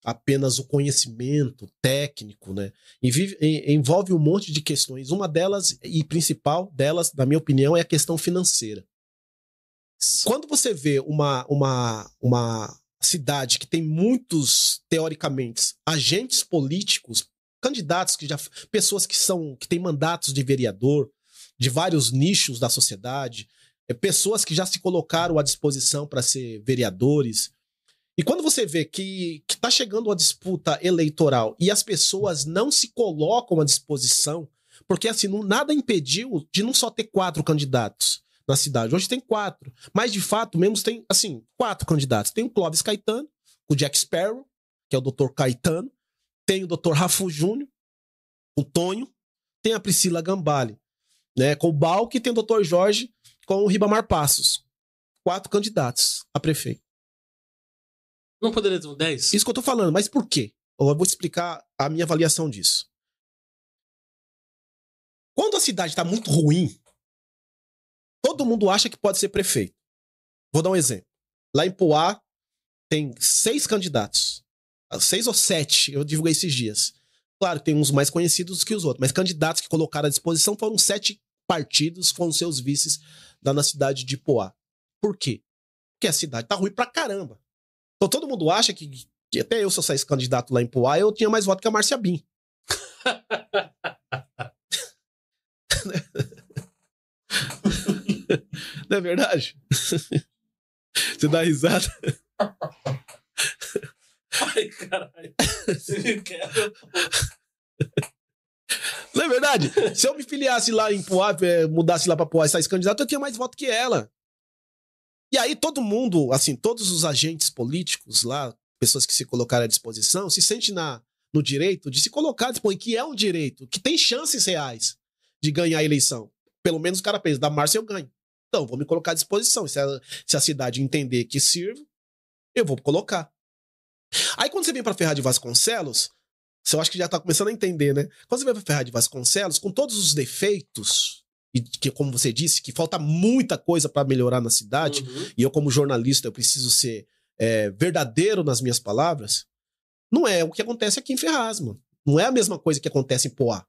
apenas o conhecimento técnico, né? Envolve um monte de questões. Uma delas, e principal delas, na minha opinião, é a questão financeira. Quando você vê uma cidade que tem muitos, teoricamente, agentes políticos, candidatos, pessoas que têm mandatos de vereador, de vários nichos da sociedade, pessoas que já se colocaram à disposição para ser vereadores. E quando você vê que está chegando uma disputa eleitoral e as pessoas não se colocam à disposição, porque assim, nada impediu de não só ter 4 candidatos na cidade. Hoje tem 4, mas de fato mesmo tem assim 4 candidatos. Tem o Clóvis Caetano, o Jack Sparrow, que é o Dr. Caetano, tem o Dr. Rafa Júnior, o Tonho, tem a Priscila Gambale, né, com o Balque, e tem o Dr. Jorge com o Ribamar Passos. 4 candidatos a prefeito. Não poderia ter 10? Isso que eu tô falando, mas por quê? Eu vou explicar a minha avaliação disso. Quando a cidade tá muito ruim, todo mundo acha que pode ser prefeito. Vou dar um exemplo. Lá em Poá tem 6 candidatos. 6 ou 7, eu divulguei esses dias. Claro, tem uns mais conhecidos que os outros, mas candidatos que colocaram à disposição foram 7 partidos, foram seus vices lá na cidade de Poá. Por quê? Porque a cidade tá ruim pra caramba. Então todo mundo acha que até eu, se eu saísse candidato lá em Poá, eu tinha mais voto que a Márcia Bin. Não é verdade? Você dá risada? Ai, caralho. Você me quebra. Não é verdade? Se eu me filiasse lá em Poá, mudasse lá pra Poá e saísse candidato, eu tinha mais voto que ela. E aí todo mundo, assim, todos os agentes políticos lá, pessoas que se colocaram à disposição, se sentem no direito de se colocar à disposição, que é um direito, que tem chances reais de ganhar a eleição. Pelo menos o cara pensa, da Márcia eu ganho. Então, vou me colocar à disposição. Se a cidade entender que sirvo, eu vou colocar. Aí quando você vem pra Ferraz de Vasconcelos, você acha que já tá começando a entender, né? Quando você vem pra Ferraz de Vasconcelos, com todos os defeitos, e que, como você disse, que falta muita coisa para melhorar na cidade, e eu como jornalista eu preciso ser verdadeiro nas minhas palavras, não é o que acontece aqui em Ferraz, mano. Não é a mesma coisa que acontece em Poá.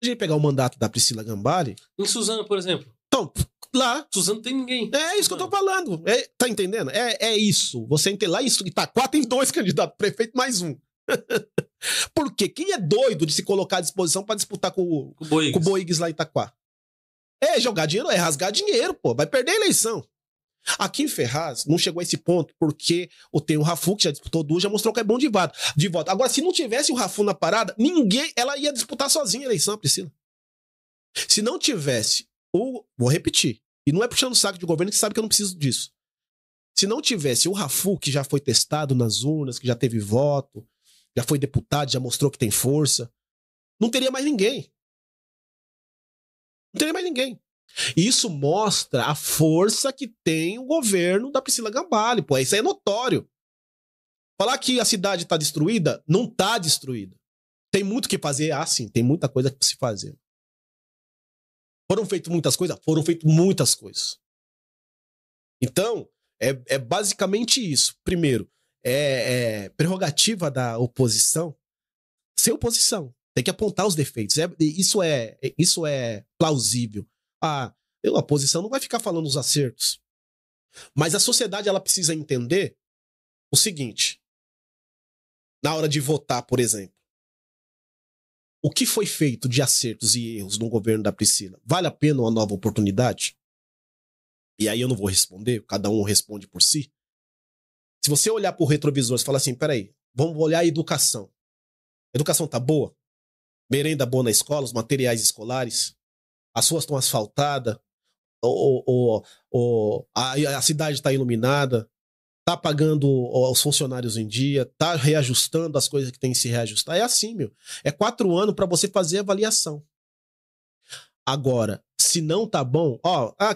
A gente pegar o mandato da Priscila Gambale... Em Suzano, por exemplo. Então, lá... Suzano tem ninguém. É isso que eu tô falando. Tá entendendo? É isso. Você entende lá, isso Itaquá tem 2 candidatos, prefeito mais 1. Por quê? Quem é doido de se colocar à disposição para disputar com o Boigues lá em Itaquá? É jogar dinheiro, é rasgar dinheiro, pô. Vai perder a eleição. Aqui em Ferraz não chegou a esse ponto porque tem o Rafu, que já disputou 2, já mostrou que é bom de voto. Agora, se não tivesse o Rafu na parada, ela ia disputar sozinha a eleição, Priscila. Se não tivesse vou repetir, e não é puxando o saco de governo que sabe que eu não preciso disso. Se não tivesse o Rafu, que já foi testado nas urnas, que já teve voto, já foi deputado, já mostrou que tem força, não teria mais ninguém. Não teria mais ninguém. E isso mostra a força que tem o governo da Priscila Gambale, pô. Isso aí é notório. Falar que a cidade está destruída, não está destruída. Tem muito o que fazer? Ah, sim, tem muita coisa que se fazer. Foram feitas muitas coisas? Foram feitas muitas coisas. Então, é basicamente isso. Primeiro, prerrogativa da oposição ser oposição. Tem que apontar os defeitos. Isso é plausível. A oposição não vai ficar falando os acertos. Mas a sociedade ela precisa entender o seguinte. Na hora de votar, por exemplo, o que foi feito de acertos e erros no governo da Priscila? Vale a pena uma nova oportunidade? E aí eu não vou responder, cada um responde por si. Se você olhar pro retrovisor e falar assim, peraí, vamos olhar a educação. A educação tá boa? Merenda boa na escola, os materiais escolares, as ruas estão asfaltadas, a cidade está iluminada, tá pagando os funcionários em dia, tá reajustando as coisas que tem que se reajustar. É assim, meu. É 4 anos para você fazer a avaliação. Agora, Se não tá bom,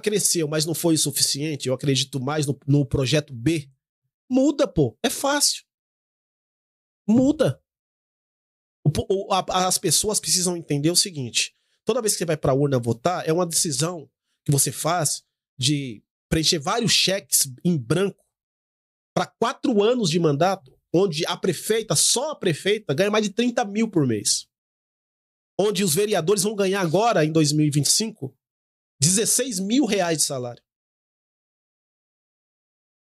cresceu, mas não foi o suficiente, eu acredito mais no projeto B. Muda, pô. É fácil. Muda. As pessoas precisam entender o seguinte. Toda vez que você vai pra urna votar, é uma decisão que você faz de preencher vários cheques em branco para 4 anos de mandato, onde só a prefeita, ganha mais de 30 mil por mês. Onde os vereadores vão ganhar agora, em 2025, 16 mil reais de salário.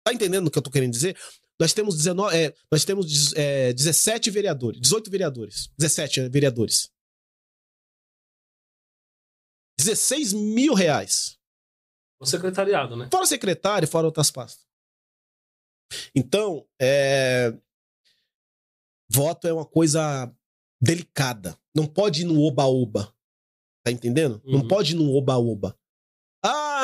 Tá entendendo o que eu tô querendo dizer? Nós temos 17 vereadores, 18 vereadores, 17 vereadores. 16 mil reais. O secretariado, né? Fora o secretário, fora outras pastas. Então, voto é uma coisa delicada. Não pode ir no oba-oba. Tá entendendo? Uhum. Não pode ir no oba-oba.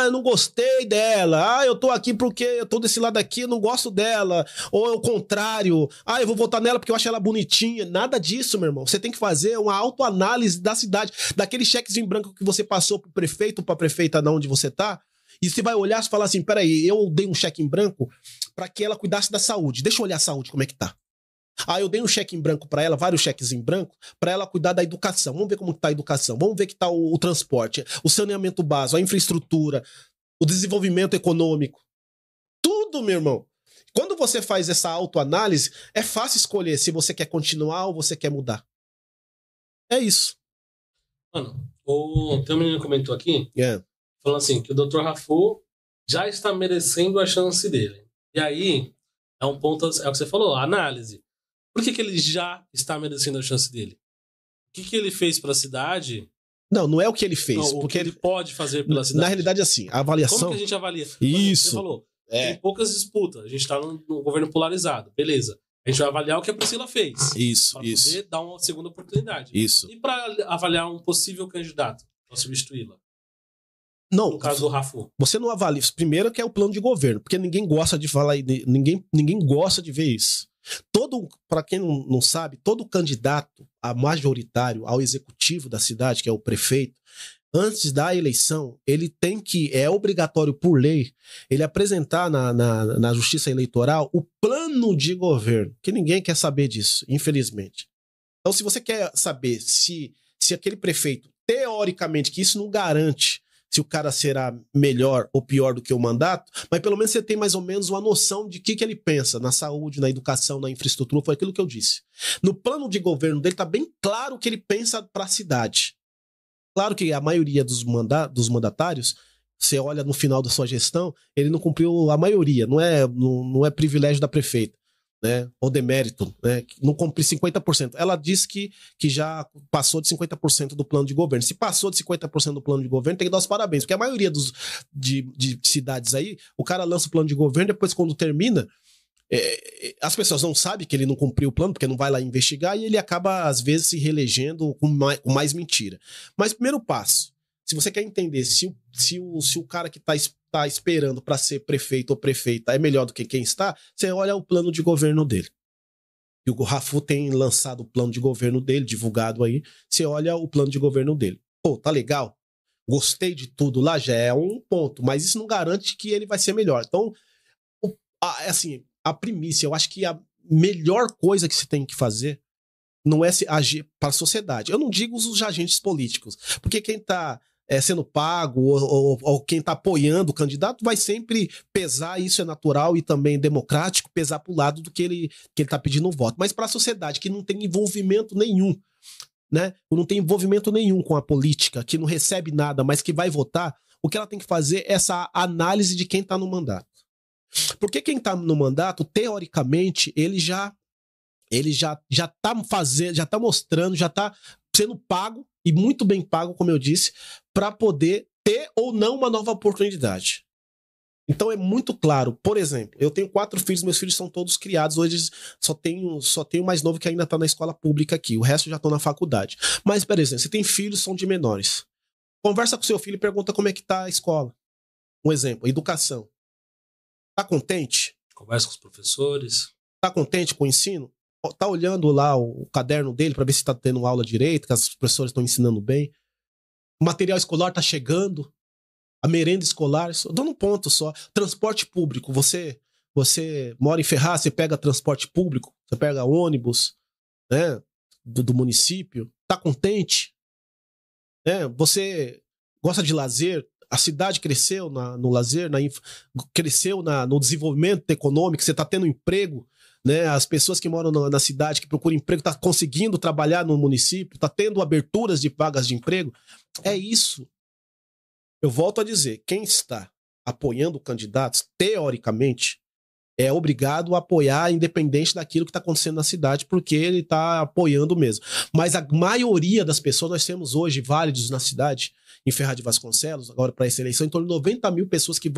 Eu não gostei dela. Eu tô aqui porque eu tô desse lado aqui, eu não gosto dela. Ou é o contrário. Eu vou votar nela porque eu acho ela bonitinha. Nada disso, meu irmão. Você tem que fazer uma autoanálise da cidade, daqueles cheques em branco que você passou pro prefeito, pra prefeita de onde você tá. E você vai olhar e falar assim, peraí, eu dei um cheque em branco pra que ela cuidasse da saúde. Deixa eu olhar a saúde, como é que tá. Eu dei um cheque em branco pra ela, vários cheques em branco, pra ela cuidar da educação. Vamos ver como tá a educação, vamos ver que tá o transporte, o saneamento básico, a infraestrutura, o desenvolvimento econômico. Tudo, meu irmão. Quando você faz essa autoanálise, é fácil escolher se você quer continuar ou você quer mudar. É isso. Mano, tem um menino que comentou aqui, falando assim, que o Dr. Rafu já está merecendo a chance dele. E aí, é um ponto, é o que você falou, a análise. Por que ele já está merecendo a chance dele? O que ele fez para a cidade? Não é o que ele fez. Não, porque ele pode fazer pela cidade. Na realidade, assim, a avaliação... Como que a gente avalia? Isso. Você falou, tem poucas disputas. A gente está num governo polarizado. Beleza. A gente vai avaliar o que a Priscila fez. Isso, para poder dar uma segunda oportunidade. Isso. E para avaliar um possível candidato para substituí-la? Não. No caso do Rafu. Você não avalia. Primeiro que é o plano de governo, porque ninguém gosta de falar... Ninguém gosta de ver isso. Para quem não sabe, todo candidato a majoritário ao executivo da cidade, que é o prefeito, antes da eleição, ele tem que, é obrigatório por lei, ele apresentar na Justiça Eleitoral o plano de governo, que ninguém quer saber disso, infelizmente. Então, se você quer saber se aquele prefeito, teoricamente, que isso não garante se o cara será melhor ou pior do que o mandato, mas pelo menos você tem mais ou menos uma noção de que ele pensa na saúde, na educação, na infraestrutura, foi aquilo que eu disse. No plano de governo dele tá bem claro o que ele pensa para a cidade. Claro que a maioria dos mandatários, você olha no final da sua gestão, ele não cumpriu a maioria, não é privilégio da prefeita, né? Ou demérito, né? Não cumpriu 50%. Ela disse que já passou de 50% do plano de governo. Se passou de 50% do plano de governo, tem que dar os parabéns, porque a maioria de cidades aí, o cara lança o plano de governo, depois quando termina, as pessoas não sabem que ele não cumpriu o plano, porque não vai lá investigar, e ele acaba, às vezes, se reelegendo com mais mentira. Mas primeiro passo, se você quer entender se o cara que tá esperando para ser prefeito ou prefeita é melhor do que quem está, você olha o plano de governo dele. E o Rafu tem lançado o plano de governo dele, divulgado aí, você olha o plano de governo dele. Pô, tá legal? Gostei de tudo lá, já é um ponto, mas isso não garante que ele vai ser melhor. Então, assim, a primícia, eu acho que a melhor coisa que você tem que fazer não é se agir para a sociedade. Eu não digo os agentes políticos, porque quem tá sendo pago ou quem está apoiando o candidato vai sempre pesar, isso é natural e também democrático, pesar para o lado do que ele está pedindo o voto. Mas para a sociedade que não tem envolvimento nenhum, né? Não tem envolvimento nenhum com a política, que não recebe nada, mas que vai votar, o que ela tem que fazer é essa análise de quem está no mandato. Porque quem está no mandato, teoricamente, ele já tá mostrando, já está sendo pago, e muito bem pago, como eu disse, para poder ter ou não uma nova oportunidade. Então é muito claro. Por exemplo, eu tenho 4 filhos, meus filhos são todos criados, hoje só tenho o mais novo que ainda está na escola pública aqui, o resto já estão na faculdade. Mas, por exemplo, você tem filhos, são de menores. Conversa com seu filho e pergunta como é que tá a escola. Um exemplo, educação. Tá contente? Conversa com os professores. Tá contente com o ensino? Tá olhando lá o caderno dele para ver se tá tendo aula direito, que as professores estão ensinando bem. O material escolar tá chegando. a merenda escolar, só dando um ponto só. Transporte público, você mora em Ferraz, você pega transporte público, você pega ônibus, né, do município, tá contente? Né? Você gosta de lazer? A cidade cresceu no lazer, cresceu no desenvolvimento econômico, você está tendo emprego, né? As pessoas que moram na cidade, que procuram emprego, estão conseguindo trabalhar no município, está tendo aberturas de vagas de emprego. É isso. Eu volto a dizer, quem está apoiando candidatos, teoricamente, é obrigado a apoiar independente daquilo que está acontecendo na cidade, porque ele está apoiando mesmo. Mas a maioria das pessoas, nós temos hoje válidos na cidade, em Ferraz de Vasconcelos, agora para essa eleição, em torno de 90 mil pessoas que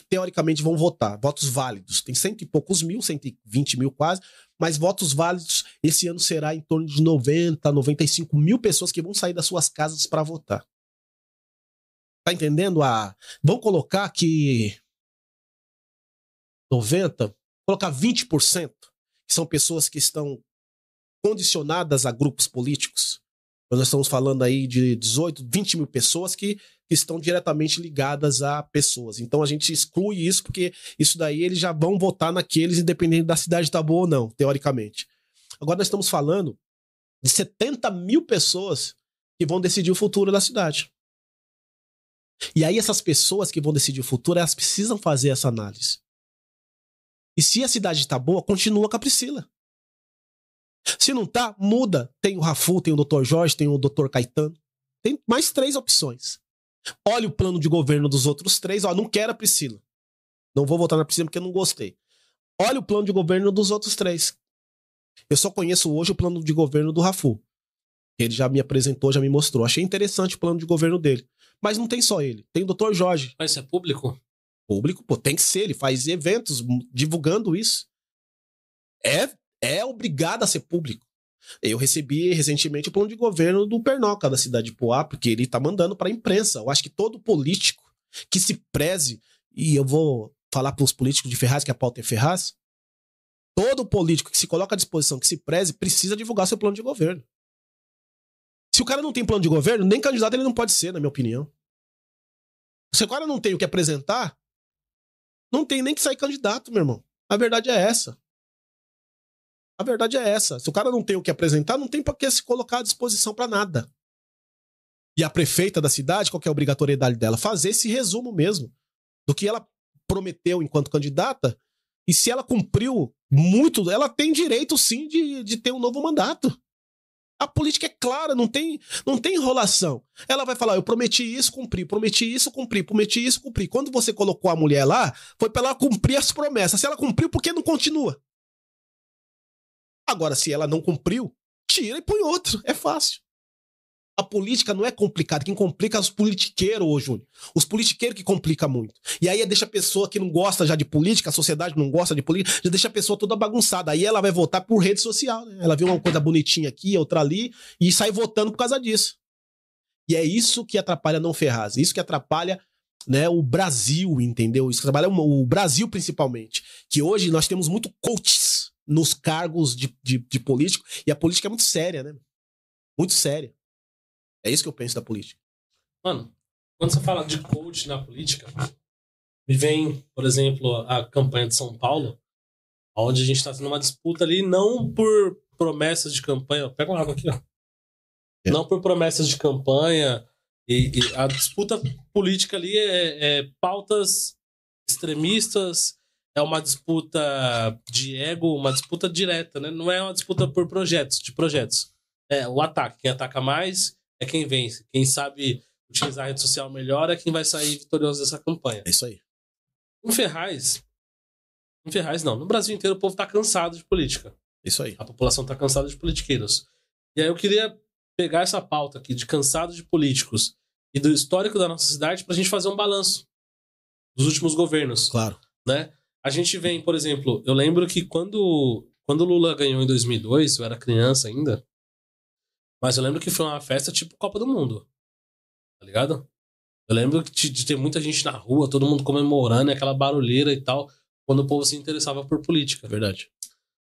teoricamente vão votar, votos válidos. Tem 100 e poucos mil, 120 mil quase, mas votos válidos esse ano será em torno de 90, 95 mil pessoas que vão sair das suas casas para votar. Tá entendendo? Vamos colocar que 90, colocar 20%, que são pessoas que estão condicionadas a grupos políticos. Nós estamos falando aí de 18, 20 mil pessoas que estão diretamente ligadas a pessoas. Então a gente exclui isso, porque isso daí eles já vão votar naqueles, independente da cidade estar boa ou não, teoricamente. Agora nós estamos falando de 70 mil pessoas que vão decidir o futuro da cidade. E aí essas pessoas que vão decidir o futuro, elas precisam fazer essa análise. E se a cidade está boa, continua com a Priscila. Se não tá, muda. Tem o Rafu, tem o Dr. Jorge, tem o Dr. Caetano. Tem mais 3 opções. Olha o plano de governo dos outros 3. Ó, não quero a Priscila. Não vou votar na Priscila porque eu não gostei. Olha o plano de governo dos outros 3. Eu só conheço hoje o plano de governo do Rafu. Ele já me apresentou, já me mostrou. Achei interessante o plano de governo dele. Mas não tem só ele. Tem o Dr. Jorge. Mas isso é público? Público, pô, tem que ser. Ele faz eventos divulgando isso. É obrigado a ser público. Eu recebi recentemente o plano de governo do Pernoca, da cidade de Poá, porque ele tá mandando pra imprensa. Eu acho que todo político que se preze, e eu vou falar pros políticos de Ferraz, que a pauta é Ferraz, todo político que se coloca à disposição, que se preze, precisa divulgar seu plano de governo. Se o cara não tem plano de governo, nem candidato ele não pode ser, na minha opinião. Se o cara não tem o que apresentar, não tem nem que sair candidato, meu irmão. A verdade é essa. A verdade é essa. Se o cara não tem o que apresentar, não tem por que se colocar à disposição para nada. E a prefeita da cidade, qual que é a obrigatoriedade dela? Fazer esse resumo mesmo do que ela prometeu enquanto candidata. E se ela cumpriu muito, ela tem direito sim de ter um novo mandato. A política é clara, não tem enrolação. Ela vai falar, eu prometi isso, cumpri, prometi isso, cumpri, prometi isso, cumpri. Quando você colocou a mulher lá, foi para ela cumprir as promessas. Se ela cumpriu, por que não continua? Agora, se ela não cumpriu, tira e põe outro. É fácil. A política não é complicada. Quem complica é os politiqueiros, ô Júnior. Os politiqueiros que complicam muito. E aí deixa a pessoa que não gosta já de política, a sociedade não gosta de política, já deixa a pessoa toda bagunçada. Aí ela vai votar por rede social, né? Ela viu uma coisa bonitinha aqui, outra ali, e sai votando por causa disso. E é isso que atrapalha não Ferraz. Isso que atrapalha, né, o Brasil, entendeu? Isso que atrapalha o Brasil principalmente. Que hoje nós temos muito coaches nos cargos de político, e a política é muito séria, né? Muito séria. É isso que eu penso da política. Mano, quando você fala de coach na política, me vem, por exemplo, a campanha de São Paulo, onde a gente tá tendo uma disputa ali, não por promessas de campanha. Pega uma água aqui, ó. É. Não por promessas de campanha. E a disputa política ali é pautas extremistas, é uma disputa de ego, uma disputa direta, né? Não é uma disputa por projetos. É o ataque. Quem ataca mais é quem vence. Quem sabe utilizar a rede social melhor é quem vai sair vitorioso dessa campanha. É isso aí. Em Ferraz não. No Brasil inteiro o povo tá cansado de política. Isso aí. A população tá cansada de politiqueiros. E aí eu queria pegar essa pauta aqui de cansado de políticos e do histórico da nossa cidade pra gente fazer um balanço dos últimos governos. Claro. Né? A gente vem, por exemplo, eu lembro que quando o Lula ganhou em 2002, eu era criança ainda, mas eu lembro que foi uma festa tipo Copa do Mundo, tá ligado? Eu lembro de ter muita gente na rua, todo mundo comemorando, aquela barulheira e tal, quando o povo se interessava por política. Verdade.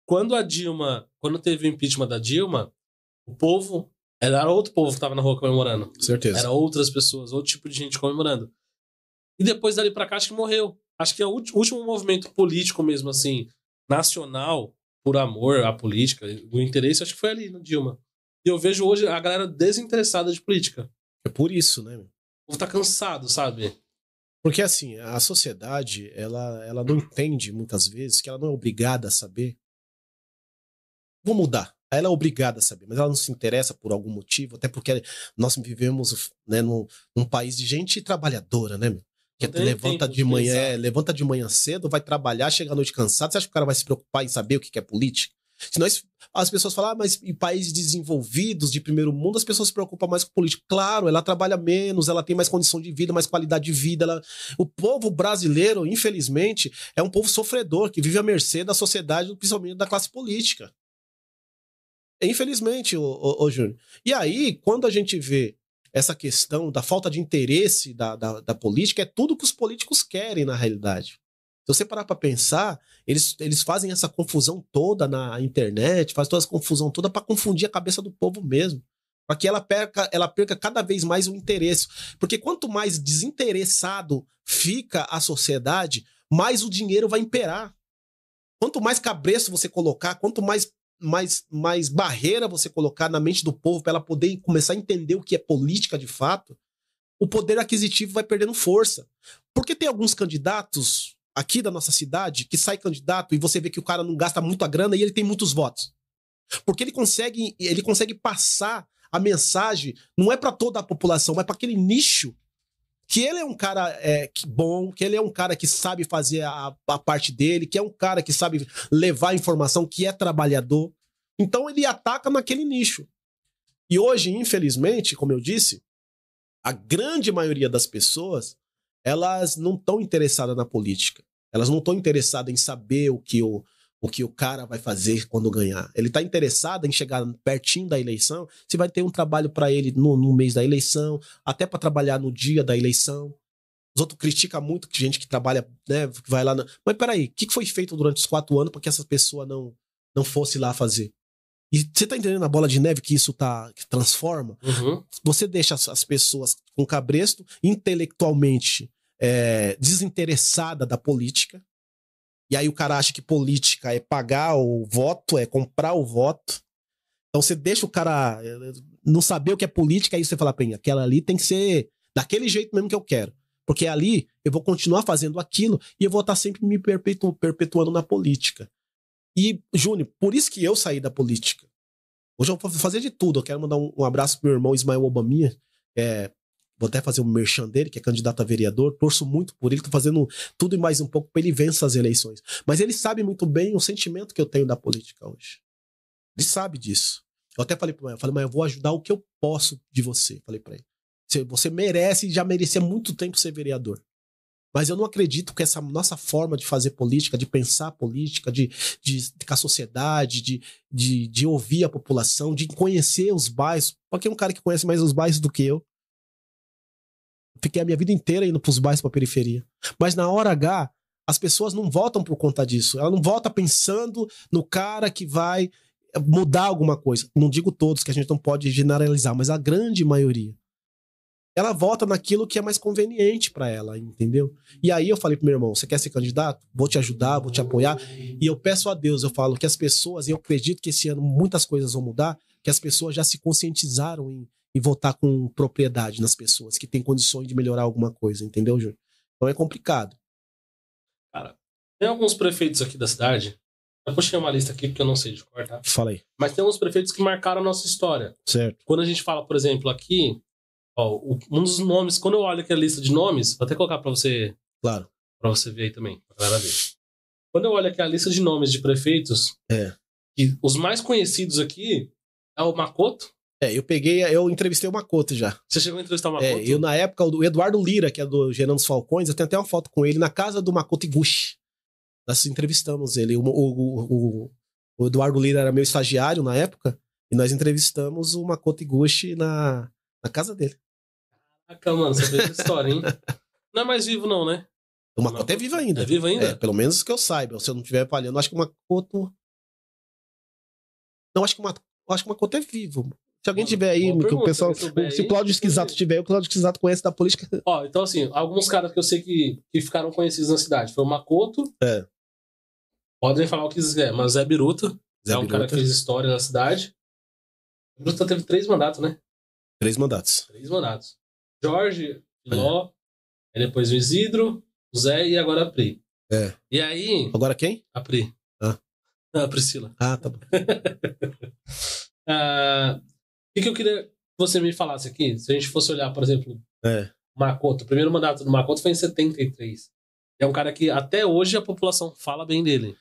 Quando teve o impeachment da Dilma, o povo, era outro povo que tava na rua comemorando. Certeza. Era outras pessoas, outro tipo de gente comemorando. E depois dali pra cá, acho que morreu. Acho que é o último movimento político mesmo, assim, nacional, por amor à política, o interesse, acho que foi ali no Dilma. E eu vejo hoje a galera desinteressada de política. É por isso, né? O povo tá cansado, sabe? Porque assim, a sociedade, ela não entende muitas vezes que ela não é obrigada a saber. Vou mudar. Ela é obrigada a saber, mas ela não se interessa por algum motivo, até porque nós vivemos, né, num país de gente trabalhadora, né, meu? Que levanta de manhã cedo, vai trabalhar, chega à noite cansado. Você acha que o cara vai se preocupar em saber o que é política? Se nós, as pessoas falam, mas em países desenvolvidos, de primeiro mundo, as pessoas se preocupam mais com política. Claro, ela trabalha menos, ela tem mais condição de vida, mais qualidade de vida. O povo brasileiro, infelizmente, é um povo sofredor, que vive à mercê da sociedade, principalmente da classe política. Infelizmente, ô Júnior. E aí, quando a gente vê essa questão da falta de interesse da política, é tudo que os políticos querem, na realidade. Se você parar para pensar, eles fazem essa confusão toda na internet, fazem toda essa confusão toda para confundir a cabeça do povo mesmo. Para que ela perca cada vez mais o interesse. Porque quanto mais desinteressado fica a sociedade, mais o dinheiro vai imperar. Quanto mais cabresto você colocar, quanto mais barreira você colocar na mente do povo para ela poder começar a entender o que é política de fato, o poder aquisitivo vai perdendo força. Porque tem alguns candidatos aqui da nossa cidade que sai candidato e você vê que o cara não gasta muita grana e ele tem muitos votos. Porque ele consegue passar a mensagem, não é para toda a população, mas para aquele nicho, que ele é um cara bom, que ele é um cara que sabe fazer a parte dele, que é um cara que sabe levar a informação, que é trabalhador. Então ele ataca naquele nicho. E hoje, infelizmente, como eu disse, a grande maioria das pessoas, elas não estão interessadas na política. Elas não estão interessadas em saber o que o cara vai fazer quando ganhar. Ele está interessado em chegar pertinho da eleição, se vai ter um trabalho para ele no mês da eleição, até para trabalhar no dia da eleição. Os outros criticam muito que gente que trabalha, né, que vai lá... Mas peraí, o que foi feito durante os 4 anos para que essa pessoa não fosse lá fazer? E você tá entendendo a bola de neve que isso que transforma? Uhum. Você deixa as pessoas com cabresto, intelectualmente desinteressada da política. E aí o cara acha que política é pagar o voto, é comprar o voto. Então você deixa o cara não saber o que é política, aí você fala, bem, aquela ali tem que ser daquele jeito mesmo que eu quero. Porque ali eu vou continuar fazendo aquilo e eu vou estar sempre me perpetuando na política. E, Júnior, por isso que eu saí da política. Hoje eu vou fazer de tudo. Eu quero mandar um abraço pro meu irmão Ismael Obaminha. Vou até fazer um merchan dele, que é candidato a vereador. Torço muito por ele. Tô fazendo tudo e mais um pouco para ele vencer as eleições. Mas ele sabe muito bem o sentimento que eu tenho da política hoje. Ele sabe disso. Eu até falei para ele, mas eu vou ajudar o que eu posso de você. Falei para ele. Você merece, já merecia há muito tempo ser vereador. Mas eu não acredito que essa nossa forma de fazer política, de pensar política, de com a sociedade, de ouvir a população, de conhecer os bairros. Porque é um cara que conhece mais os bairros do que eu. Fiquei a minha vida inteira indo pros bairros, pra periferia. Mas na hora H, as pessoas não votam por conta disso. Ela não vota pensando no cara que vai mudar alguma coisa. Não digo todos, que a gente não pode generalizar, mas a grande maioria. Ela vota naquilo que é mais conveniente pra ela, entendeu? E aí eu falei pro meu irmão, você quer ser candidato? Vou te ajudar, vou te apoiar. E eu peço a Deus, eu falo que as pessoas, e eu acredito que esse ano muitas coisas vão mudar, que as pessoas já se conscientizaram em votar com propriedade nas pessoas que têm condições de melhorar alguma coisa, entendeu, Júnior? Então é complicado. Cara, tem alguns prefeitos aqui da cidade, eu puxei uma lista aqui porque eu não sei de cor, tá? Fala aí. Mas tem alguns prefeitos que marcaram a nossa história. Certo. Quando a gente fala, por exemplo, aqui, ó, um dos nomes, quando eu olho aqui a lista de nomes, vou até colocar pra você, claro, pra você ver aí também, pra galera ver. Quando eu olho aqui a lista de nomes de prefeitos, e os mais conhecidos aqui é o Macoto. Eu entrevistei o Macoto já. Você chegou a entrevistar o Macoto? Eu na época, o Eduardo Lira, que é do Gerando dos Falcões, eu tenho até uma foto com ele na casa do Macoto Iguchi. Nós entrevistamos ele. O Eduardo Lira era meu estagiário na época, e nós entrevistamos o Macoto Iguchi na casa dele. Caraca, mano, você fez essa história, hein? Não é mais vivo não, né? O Macoto é vivo ainda. É vivo ainda? Pelo menos que eu saiba. Se eu não estiver falhando, acho que o Macoto... Não, acho que o Macoto é vivo. Se alguém tiver aí, que o pessoal. Se o Cláudio Esquisato tiver, o Cláudio Esquisato conhece da política. Ó, então assim, alguns caras que eu sei que ficaram conhecidos na cidade. Foi o Makoto. Podem falar o que quiser, mas Zé Biruta. Zé um Biruta. cara que fez história na cidade. O Biruta teve 3 mandatos, né? 3 mandatos. 3 mandatos. Jorge, Filó, aí depois o Isidro, o Zé e agora a Pri. E aí... Agora quem? A Pri. A Priscila. Tá bom. O que eu queria que você me falasse aqui? Se a gente fosse olhar, por exemplo, o Makoto. O primeiro mandato do Makoto foi em 73. É um cara que até hoje a população fala bem dele.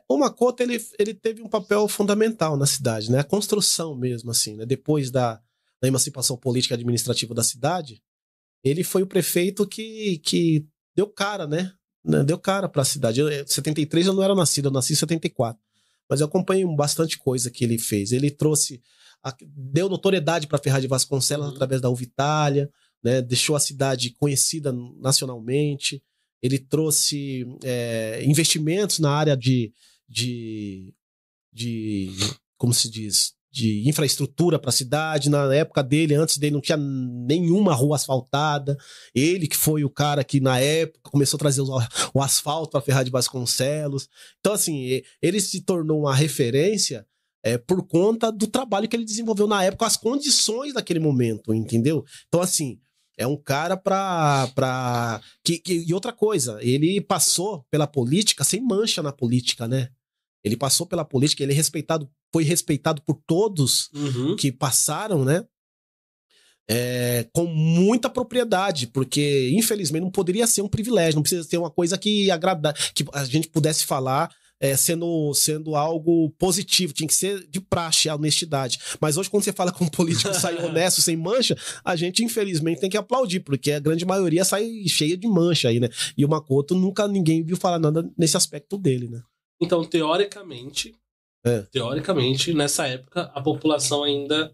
O Makoto, ele teve um papel fundamental na cidade, né? A construção mesmo, assim, né? Depois da emancipação política e administrativa da cidade, ele foi o prefeito que deu cara, né? Deu cara pra cidade. Em 73 eu não era nascido, eu nasci em 74. Mas eu acompanhei bastante coisa que ele fez. Ele deu notoriedade pra Ferraz de Vasconcelos através da Uvitália, né? Deixou a cidade conhecida nacionalmente. Ele trouxe investimentos na área de como se diz, de infraestrutura para a cidade. Na época dele, antes dele, não tinha nenhuma rua asfaltada. Ele que foi o cara que, na época, começou a trazer o asfalto para Ferraz de Vasconcelos. Então, assim, ele se tornou uma referência por conta do trabalho que ele desenvolveu na época, as condições daquele momento, entendeu? Então, assim... É um cara e outra coisa, ele passou pela política sem mancha na política, né? Ele passou pela política, ele foi respeitado por todos que passaram, né? Com muita propriedade, porque, infelizmente, não poderia ser um privilégio, não precisa ser uma coisa que a gente pudesse falar sendo algo positivo, tinha que ser de praxe, a honestidade. Mas hoje, quando você fala com um político que sai honesto, sem mancha, a gente, infelizmente, tem que aplaudir, porque a grande maioria sai cheia de mancha aí, né? E o Makoto, nunca ninguém viu falar nada nesse aspecto dele, né? Então, teoricamente, nessa época, a população ainda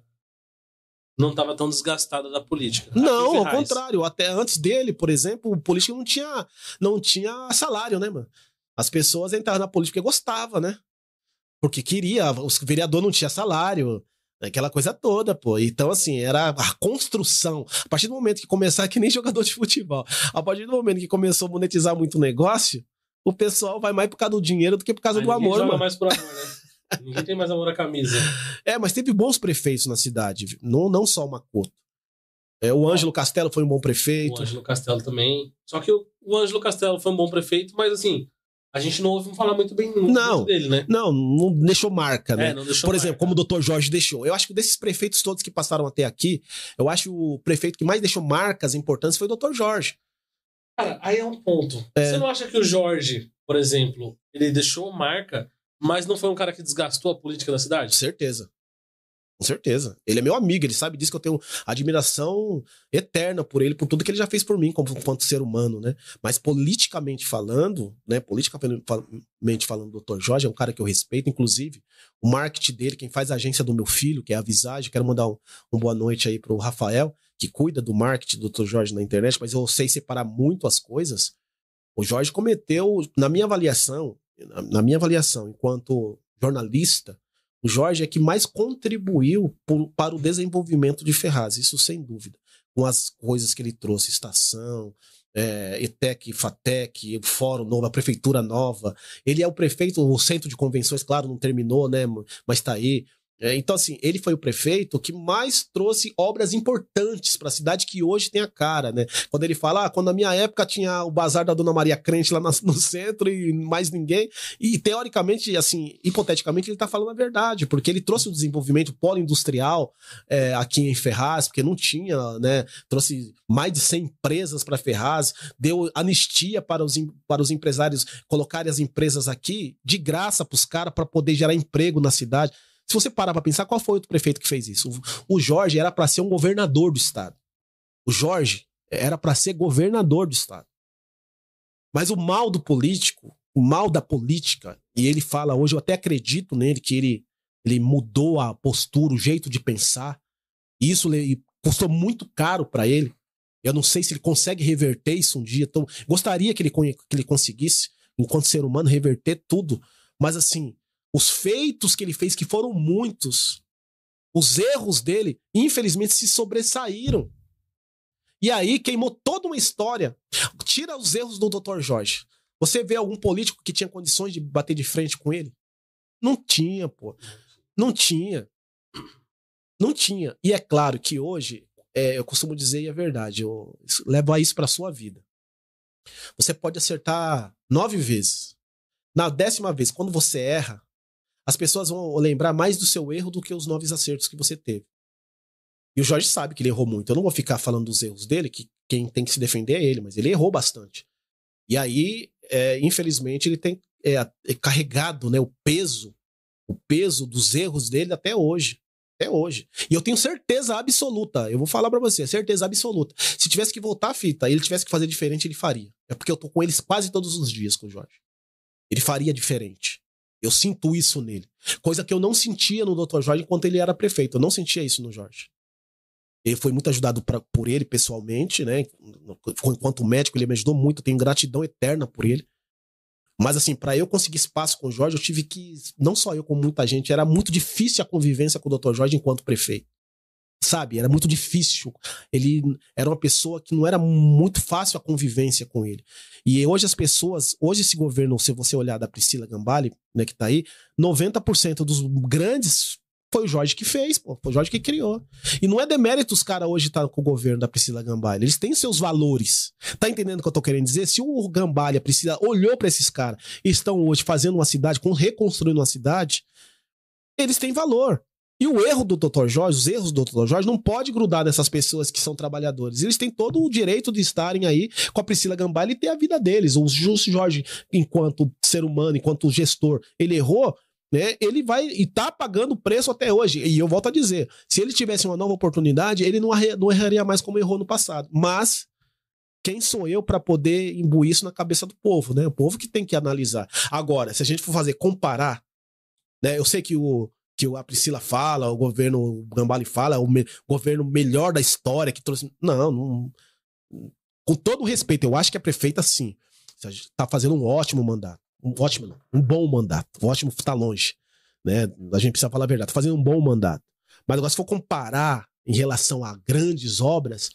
não estava tão desgastada da política. Não, ao contrário. Até antes dele, por exemplo, o político não tinha salário, né, mano? As pessoas entravam na política porque gostavam, né? Porque queria, os vereadores não tinham salário, aquela coisa toda, pô. Então, assim, era a construção. A partir do momento que começar, que nem jogador de futebol, a partir do momento que começou a monetizar muito o negócio, o pessoal vai mais por causa do dinheiro do que por causa do amor, joga mano. Mais por amor, né? Ninguém tem mais amor à camisa. Mas teve bons prefeitos na cidade, não só o Makoto. O Ângelo Castelo foi um bom prefeito. O Ângelo Castelo também. Só que o Ângelo Castelo foi um bom prefeito, mas assim... A gente não ouve falar muito bem muito dele, né? Não deixou marca, né? Não deixou Por exemplo, como o Dr. Jorge deixou. Eu acho que desses prefeitos todos que passaram até aqui, eu acho que o prefeito que mais deixou marcas importantes foi o Dr. Jorge. Cara, aí é um ponto. Você não acha que o Jorge, por exemplo, ele deixou marca, mas não foi um cara que desgastou a política da cidade? Com certeza. Com certeza. Ele é meu amigo, ele sabe disso, que eu tenho admiração eterna por ele, por tudo que ele já fez por mim, quanto ser humano, né? Mas politicamente falando, né? Politicamente falando, o Dr. Jorge é um cara que eu respeito, inclusive, o marketing dele, quem faz a agência do meu filho, que é a Visage, quero mandar um boa noite aí pro Rafael, que cuida do marketing do Dr. Jorge na internet, mas eu sei separar muito as coisas. O Jorge cometeu, na minha avaliação, enquanto jornalista, o Jorge é que mais contribuiu para o desenvolvimento de Ferraz, isso sem dúvida. Com as coisas que ele trouxe, estação, ETEC, FATEC, o Fórum Novo, a Prefeitura Nova. Ele é o prefeito, o centro de convenções, claro, não terminou, né? Mas está aí. Então, assim, ele foi o prefeito que mais trouxe obras importantes para a cidade, que hoje tem a cara, né? Quando ele fala, quando na minha época tinha o bazar da Dona Maria Crente lá no centro e mais ninguém, e teoricamente, assim, hipoteticamente, ele tá falando a verdade, porque ele trouxe o desenvolvimento polo industrial aqui em Ferraz, porque não tinha, né? Trouxe mais de 100 empresas para Ferraz, deu anistia para os empresários colocarem as empresas aqui de graça para os caras, para poder gerar emprego na cidade. Se você parar pra pensar, qual foi outro prefeito que fez isso? O Jorge era pra ser um governador do estado. O Jorge era pra ser governador do estado. Mas o mal do político, o mal da política, e ele fala hoje, eu até acredito nele, que ele mudou a postura, o jeito de pensar. E isso custou muito caro pra ele. Eu não sei se ele consegue reverter isso um dia. Então, gostaria que ele conseguisse, enquanto ser humano, reverter tudo. Mas assim... Os feitos que ele fez, que foram muitos, Os erros dele, infelizmente, se sobressaíram. E aí queimou toda uma história. Tira os erros do Dr. Jorge. Você vê algum político que tinha condições de bater de frente com ele? Não tinha, pô. Não tinha. Não tinha. E é claro que hoje, eu costumo dizer, e é verdade, eu levo isso pra sua vida. Você pode acertar 9 vezes. Na 10ª vez, quando você erra, as pessoas vão lembrar mais do seu erro do que os 9 acertos que você teve. E o Jorge sabe que ele errou muito. Eu não vou ficar falando dos erros dele, que quem tem que se defender é ele, mas ele errou bastante. E aí, infelizmente, ele tem carregado, né, o peso dos erros dele até hoje. Até hoje. E eu tenho certeza absoluta, eu vou falar pra você, certeza absoluta. Se tivesse que voltar a fita e ele tivesse que fazer diferente, ele faria. É porque eu tô com eles quase todos os dias com o Jorge. Ele faria diferente. Eu sinto isso nele. Coisa que eu não sentia no Dr. Jorge enquanto ele era prefeito. Eu não sentia isso no Jorge. Ele foi muito ajudado por ele pessoalmente, né? Enquanto médico, ele me ajudou muito. Eu tenho gratidão eterna por ele. Mas assim, para eu conseguir espaço com o Jorge, eu tive que, não só eu, como muita gente, era muito difícil a convivência com o Dr. Jorge enquanto prefeito. Sabe? Era muito difícil. Ele era uma pessoa que não era muito fácil a convivência com ele. E hoje as pessoas, hoje esse governo, se você olhar da Priscila Gambale, né, que tá aí, 90% dos grandes foi o Jorge que fez, pô. Foi o Jorge que criou. E não é demérito os caras hoje estar com o governo da Priscila Gambale. Eles têm seus valores. Tá entendendo o que eu tô querendo dizer? Se o Gambale, a Priscila, olhou pra esses caras e estão hoje fazendo uma cidade, reconstruindo uma cidade, eles têm valor. E o erro do Dr. Jorge, os erros do Dr. Jorge, não pode grudar nessas pessoas que são trabalhadores. Eles têm todo o direito de estarem aí com a Priscila Gambale e ter a vida deles. O Jorge, enquanto ser humano, enquanto gestor, ele errou, né? Ele vai e tá pagando o preço até hoje. E eu volto a dizer, se ele tivesse uma nova oportunidade, ele não erraria mais como errou no passado. Mas quem sou eu para poder imbuir isso na cabeça do povo, né? O povo que tem que analisar. Agora, se a gente for comparar, né? Eu sei que a Priscila fala, o governo Gambale fala, o governo melhor da história que trouxe. Não. Com todo o respeito, eu acho que a prefeita, sim, tá fazendo um ótimo mandato. Um bom mandato. O ótimo tá longe, né? A gente precisa falar a verdade. Tá fazendo um bom mandato. Mas agora, se for comparar em relação a grandes obras,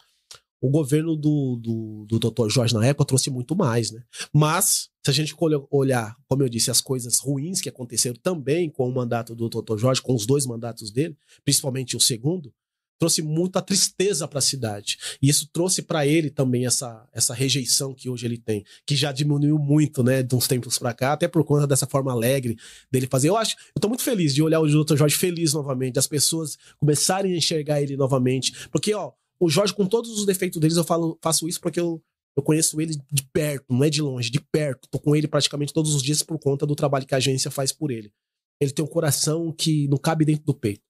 o governo do Dr. Jorge na época trouxe muito mais, né? Mas, se a gente olhar, como eu disse, as coisas ruins que aconteceram também com o mandato do Dr. Jorge, com os 2 mandatos dele, principalmente o segundo, trouxe muita tristeza para a cidade. E isso trouxe para ele também essa rejeição que hoje ele tem, que já diminuiu muito, né, de uns tempos para cá, até por conta dessa forma alegre dele fazer. Eu tô muito feliz de olhar o Dr. Jorge feliz novamente, as pessoas começarem a enxergar ele novamente, porque, ó, o Jorge, com todos os defeitos deles, faço isso porque eu conheço ele de perto, não é de longe, de perto. Tô com ele praticamente todos os dias por conta do trabalho que a agência faz por ele. Ele tem um coração que não cabe dentro do peito.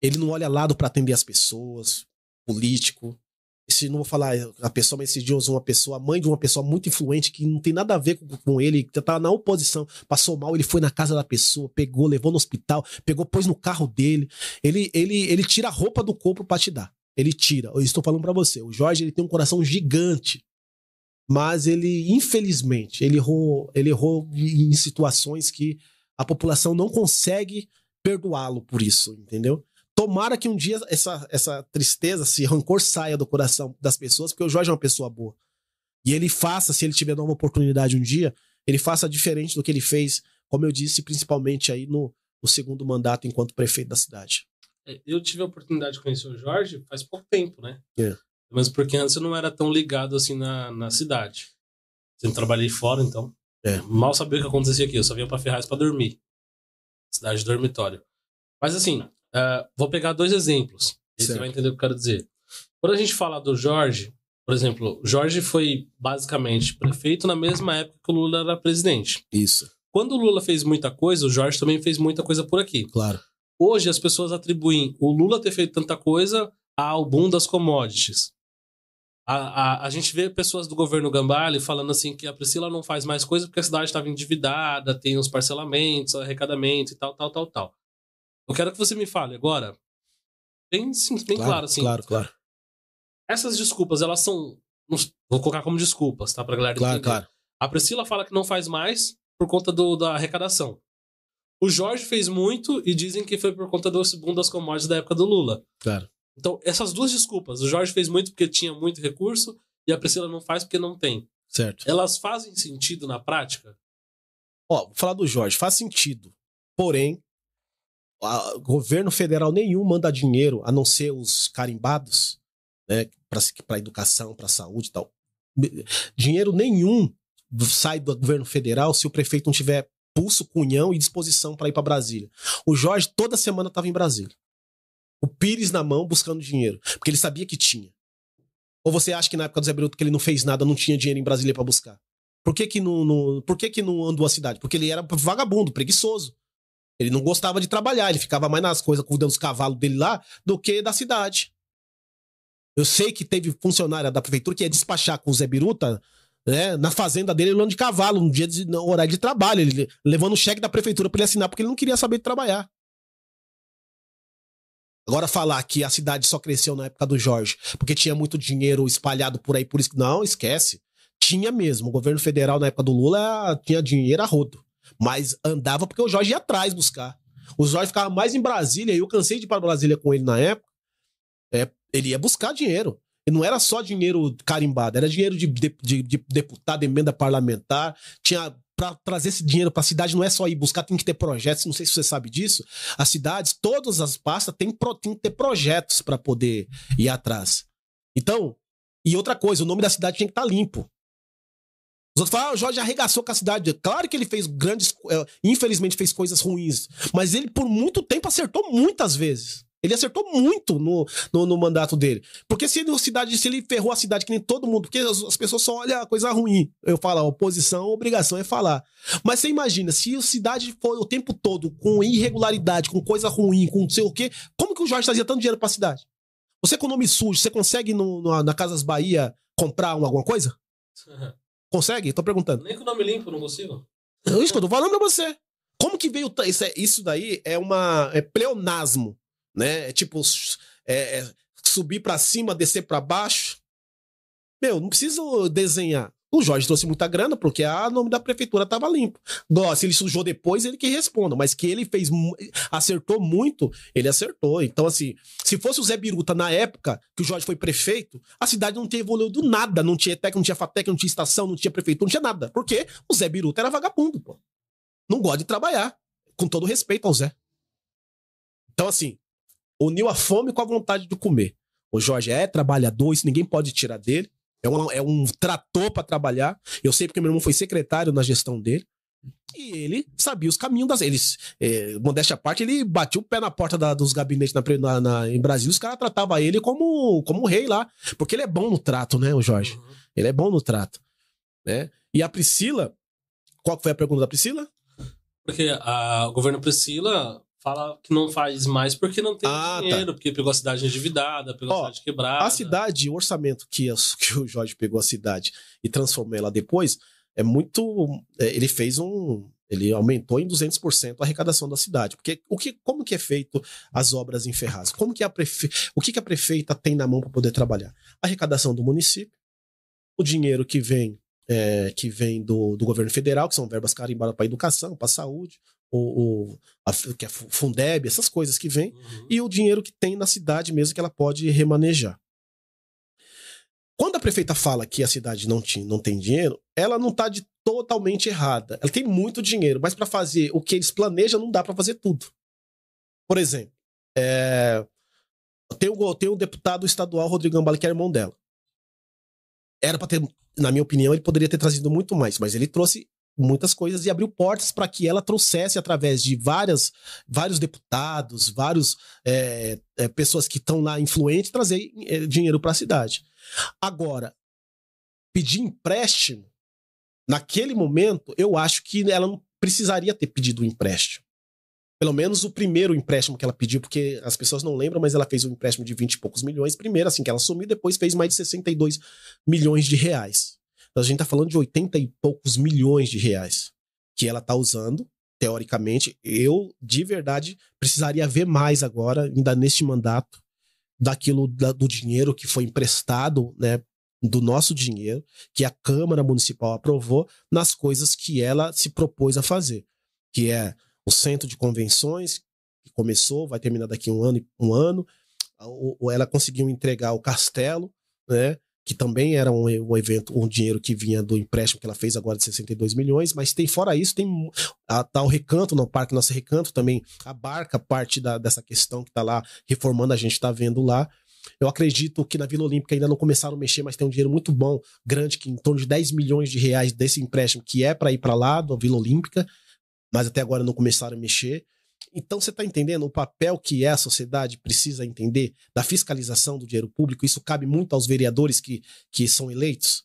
Ele não olha lado para atender as pessoas, político. Não vou falar a pessoa, mas esses dias uma pessoa, a mãe de uma pessoa muito influente que não tem nada a ver com ele, que tá na oposição, passou mal, ele foi na casa da pessoa, pegou, levou no hospital, pôs no carro dele. Ele tira a roupa do corpo para te dar. Ele tira. Eu estou falando para você. O Jorge, ele tem um coração gigante. Mas ele, infelizmente, ele errou em situações que a população não consegue perdoá-lo por isso, entendeu? Tomara que um dia essa tristeza, esse rancor saia do coração das pessoas, porque o Jorge é uma pessoa boa. E ele faça, se ele tiver uma oportunidade um dia, ele faça diferente do que ele fez, como eu disse, principalmente aí no segundo mandato enquanto prefeito da cidade. Eu tive a oportunidade de conhecer o Jorge faz pouco tempo, né? Mas porque antes eu não era tão ligado assim na cidade. Eu trabalhei fora, então mal sabia o que acontecia aqui. Eu só vinha pra Ferraz pra dormir. Cidade de dormitório. Mas assim, vou pegar 2 exemplos. Aí você vai entender o que eu quero dizer. Quando a gente fala do Jorge, por exemplo, o Jorge foi basicamente prefeito na mesma época que o Lula era presidente. Isso. Quando o Lula fez muita coisa, o Jorge também fez muita coisa por aqui. Claro. Hoje as pessoas atribuem o Lula ter feito tanta coisa ao boom das commodities. A gente vê pessoas do governo Gambale falando assim que a Priscila não faz mais coisa porque a cidade estava endividada, tem os parcelamentos, arrecadamentos e tal. Eu quero que você me fale agora, bem claro assim. Claro. Essas desculpas, elas são... Vou colocar como desculpas, tá? Pra galera entender. Claro. A Priscila fala que não faz mais por conta da arrecadação. O Jorge fez muito e dizem que foi por conta do boom das commodities da época do Lula. Claro. Então, essas duas desculpas. O Jorge fez muito porque tinha muito recurso e a Priscila não faz porque não tem. Certo. Elas fazem sentido na prática? Ó, vou falar do Jorge. Faz sentido. Porém, o governo federal nenhum manda dinheiro, a não ser os carimbados, né, para educação, para saúde e tal. Dinheiro nenhum sai do governo federal se o prefeito não tiver pulso, cunhão e disposição para ir para Brasília. O Jorge toda semana estava em Brasília. O Pires na mão buscando dinheiro, porque ele sabia que tinha. Ou você acha que na época do Zé Biruta que ele não fez nada, não tinha dinheiro em Brasília para buscar? Por que não andou a cidade? Porque ele era vagabundo, preguiçoso. Ele não gostava de trabalhar, ele ficava mais nas coisas, cuidando dos cavalos dele lá, do que da cidade. Eu sei que teve funcionária da prefeitura que ia despachar com o Zé Biruta, né, na fazenda dele, ele anda de cavalo, no horário de trabalho, ele levando o cheque da prefeitura para ele assinar, porque ele não queria saber de trabalhar. Agora falar que a cidade só cresceu na época do Jorge, porque tinha muito dinheiro espalhado por aí, por isso que não, esquece. Tinha mesmo, o governo federal na época do Lula tinha dinheiro a rodo, mas andava porque o Jorge ia atrás buscar. O Jorge ficava mais em Brasília, e eu cansei de ir para Brasília com ele na época, ele ia buscar dinheiro. E não era só dinheiro carimbado, era dinheiro de deputado, emenda parlamentar. Tinha para trazer esse dinheiro para a cidade, não é só ir buscar, tem que ter projetos. Não sei se você sabe disso. As cidades, todas as pastas, tem que ter projetos para poder ir atrás. Então, e outra coisa, o nome da cidade tinha que estar limpo. Os outros falam, o Jorge arregaçou com a cidade. Claro que ele fez infelizmente fez coisas ruins, mas ele por muito tempo acertou muitas vezes. Ele acertou muito no mandato dele. Porque se ele ferrou a cidade que nem todo mundo, porque as pessoas só olham a coisa ruim. Eu falo, a oposição, a obrigação é falar. Mas você imagina, se a cidade foi o tempo todo com irregularidade, com coisa ruim, com não sei o quê, como que o Jorge trazia tanto dinheiro pra cidade? Você com o nome sujo, você consegue na Casas Bahia comprar alguma coisa? Consegue? Tô perguntando. Nem com o nome limpo, não consigo. É isso que eu tô falando pra você. Como que veio isso daí? É pleonasmo. Né? É tipo subir pra cima, descer pra baixo. Meu, não preciso desenhar. O Jorge trouxe muita grana porque o nome da prefeitura tava limpo. Se ele sujou depois, ele que responda. Mas que ele acertou muito, ele acertou. Então, assim, se fosse o Zé Biruta na época que o Jorge foi prefeito, a cidade não tinha evoluído nada. Não tinha ETEC, não tinha FATEC, não tinha estação, não tinha prefeitura, não tinha nada. Porque o Zé Biruta era vagabundo, pô. Não gosta de trabalhar. Com todo respeito ao Zé. Então, assim, uniu a fome com a vontade de comer. O Jorge é trabalhador, isso ninguém pode tirar dele. É um trator para trabalhar. Eu sei porque meu irmão foi secretário na gestão dele. E ele sabia os caminhos modéstia à parte, ele batia o pé na porta dos gabinetes em Brasília. Os caras tratavam ele como um rei lá. Porque ele é bom no trato, né, o Jorge? Uhum. Ele é bom no trato. Né? E a Priscila, qual foi a pergunta da Priscila? Porque o governo Priscila fala que não faz mais porque não tem dinheiro, tá. Porque pegou a cidade endividada, pegou a cidade quebrada. A cidade, o orçamento que o Jorge pegou a cidade e transformou ela depois, é muito... Ele aumentou em 200% a arrecadação da cidade. Porque como que é feito as obras em Ferraz? O que a prefeita tem na mão para poder trabalhar? A arrecadação do município, o dinheiro que vem do governo federal, que são verbas carimbadas para educação, para saúde, que é Fundeb, essas coisas que vem, e o dinheiro que tem na cidade mesmo que ela pode remanejar. Quando a prefeita fala que a cidade não tem dinheiro, ela não está totalmente errada. Ela tem muito dinheiro, mas para fazer o que eles planejam não dá para fazer tudo. Por exemplo, tem o deputado estadual Rodrigo Gambale, que é irmão dela. Era para ter, na minha opinião, ele poderia ter trazido muito mais, mas ele trouxe muitas coisas e abriu portas para que ela trouxesse, através de vários deputados, várias pessoas que estão lá influentes, trazer dinheiro para a cidade. Agora, pedir empréstimo, naquele momento, eu acho que ela não precisaria ter pedido um empréstimo. Pelo menos o primeiro empréstimo que ela pediu, porque as pessoas não lembram, mas ela fez um empréstimo de 20 e poucos milhões, primeiro assim que ela assumiu, depois fez mais de 62 milhões de reais. Então a gente tá falando de 80 e poucos milhões de reais que ela tá usando, teoricamente. Eu, de verdade, precisaria ver mais agora, ainda neste mandato, do dinheiro que foi emprestado, né, do nosso dinheiro, que a Câmara Municipal aprovou, nas coisas que ela se propôs a fazer, que é o centro de convenções, que começou, vai terminar daqui um ano. Ela conseguiu entregar o castelo, né? Que também era um evento, um dinheiro que vinha do empréstimo que ela fez agora de 62 milhões, mas fora isso, tem tá o Recanto, no Parque Nosso Recanto também abarca parte dessa questão que tá lá reformando, a gente tá vendo lá. Eu acredito que na Vila Olímpica ainda não começaram a mexer, mas tem um dinheiro muito bom, grande, que em torno de 10 milhões de reais desse empréstimo, que é para ir para lá, da Vila Olímpica, mas até agora não começaram a mexer. Então você está entendendo o papel que a sociedade precisa entender da fiscalização do dinheiro público? Isso cabe muito aos vereadores que são eleitos.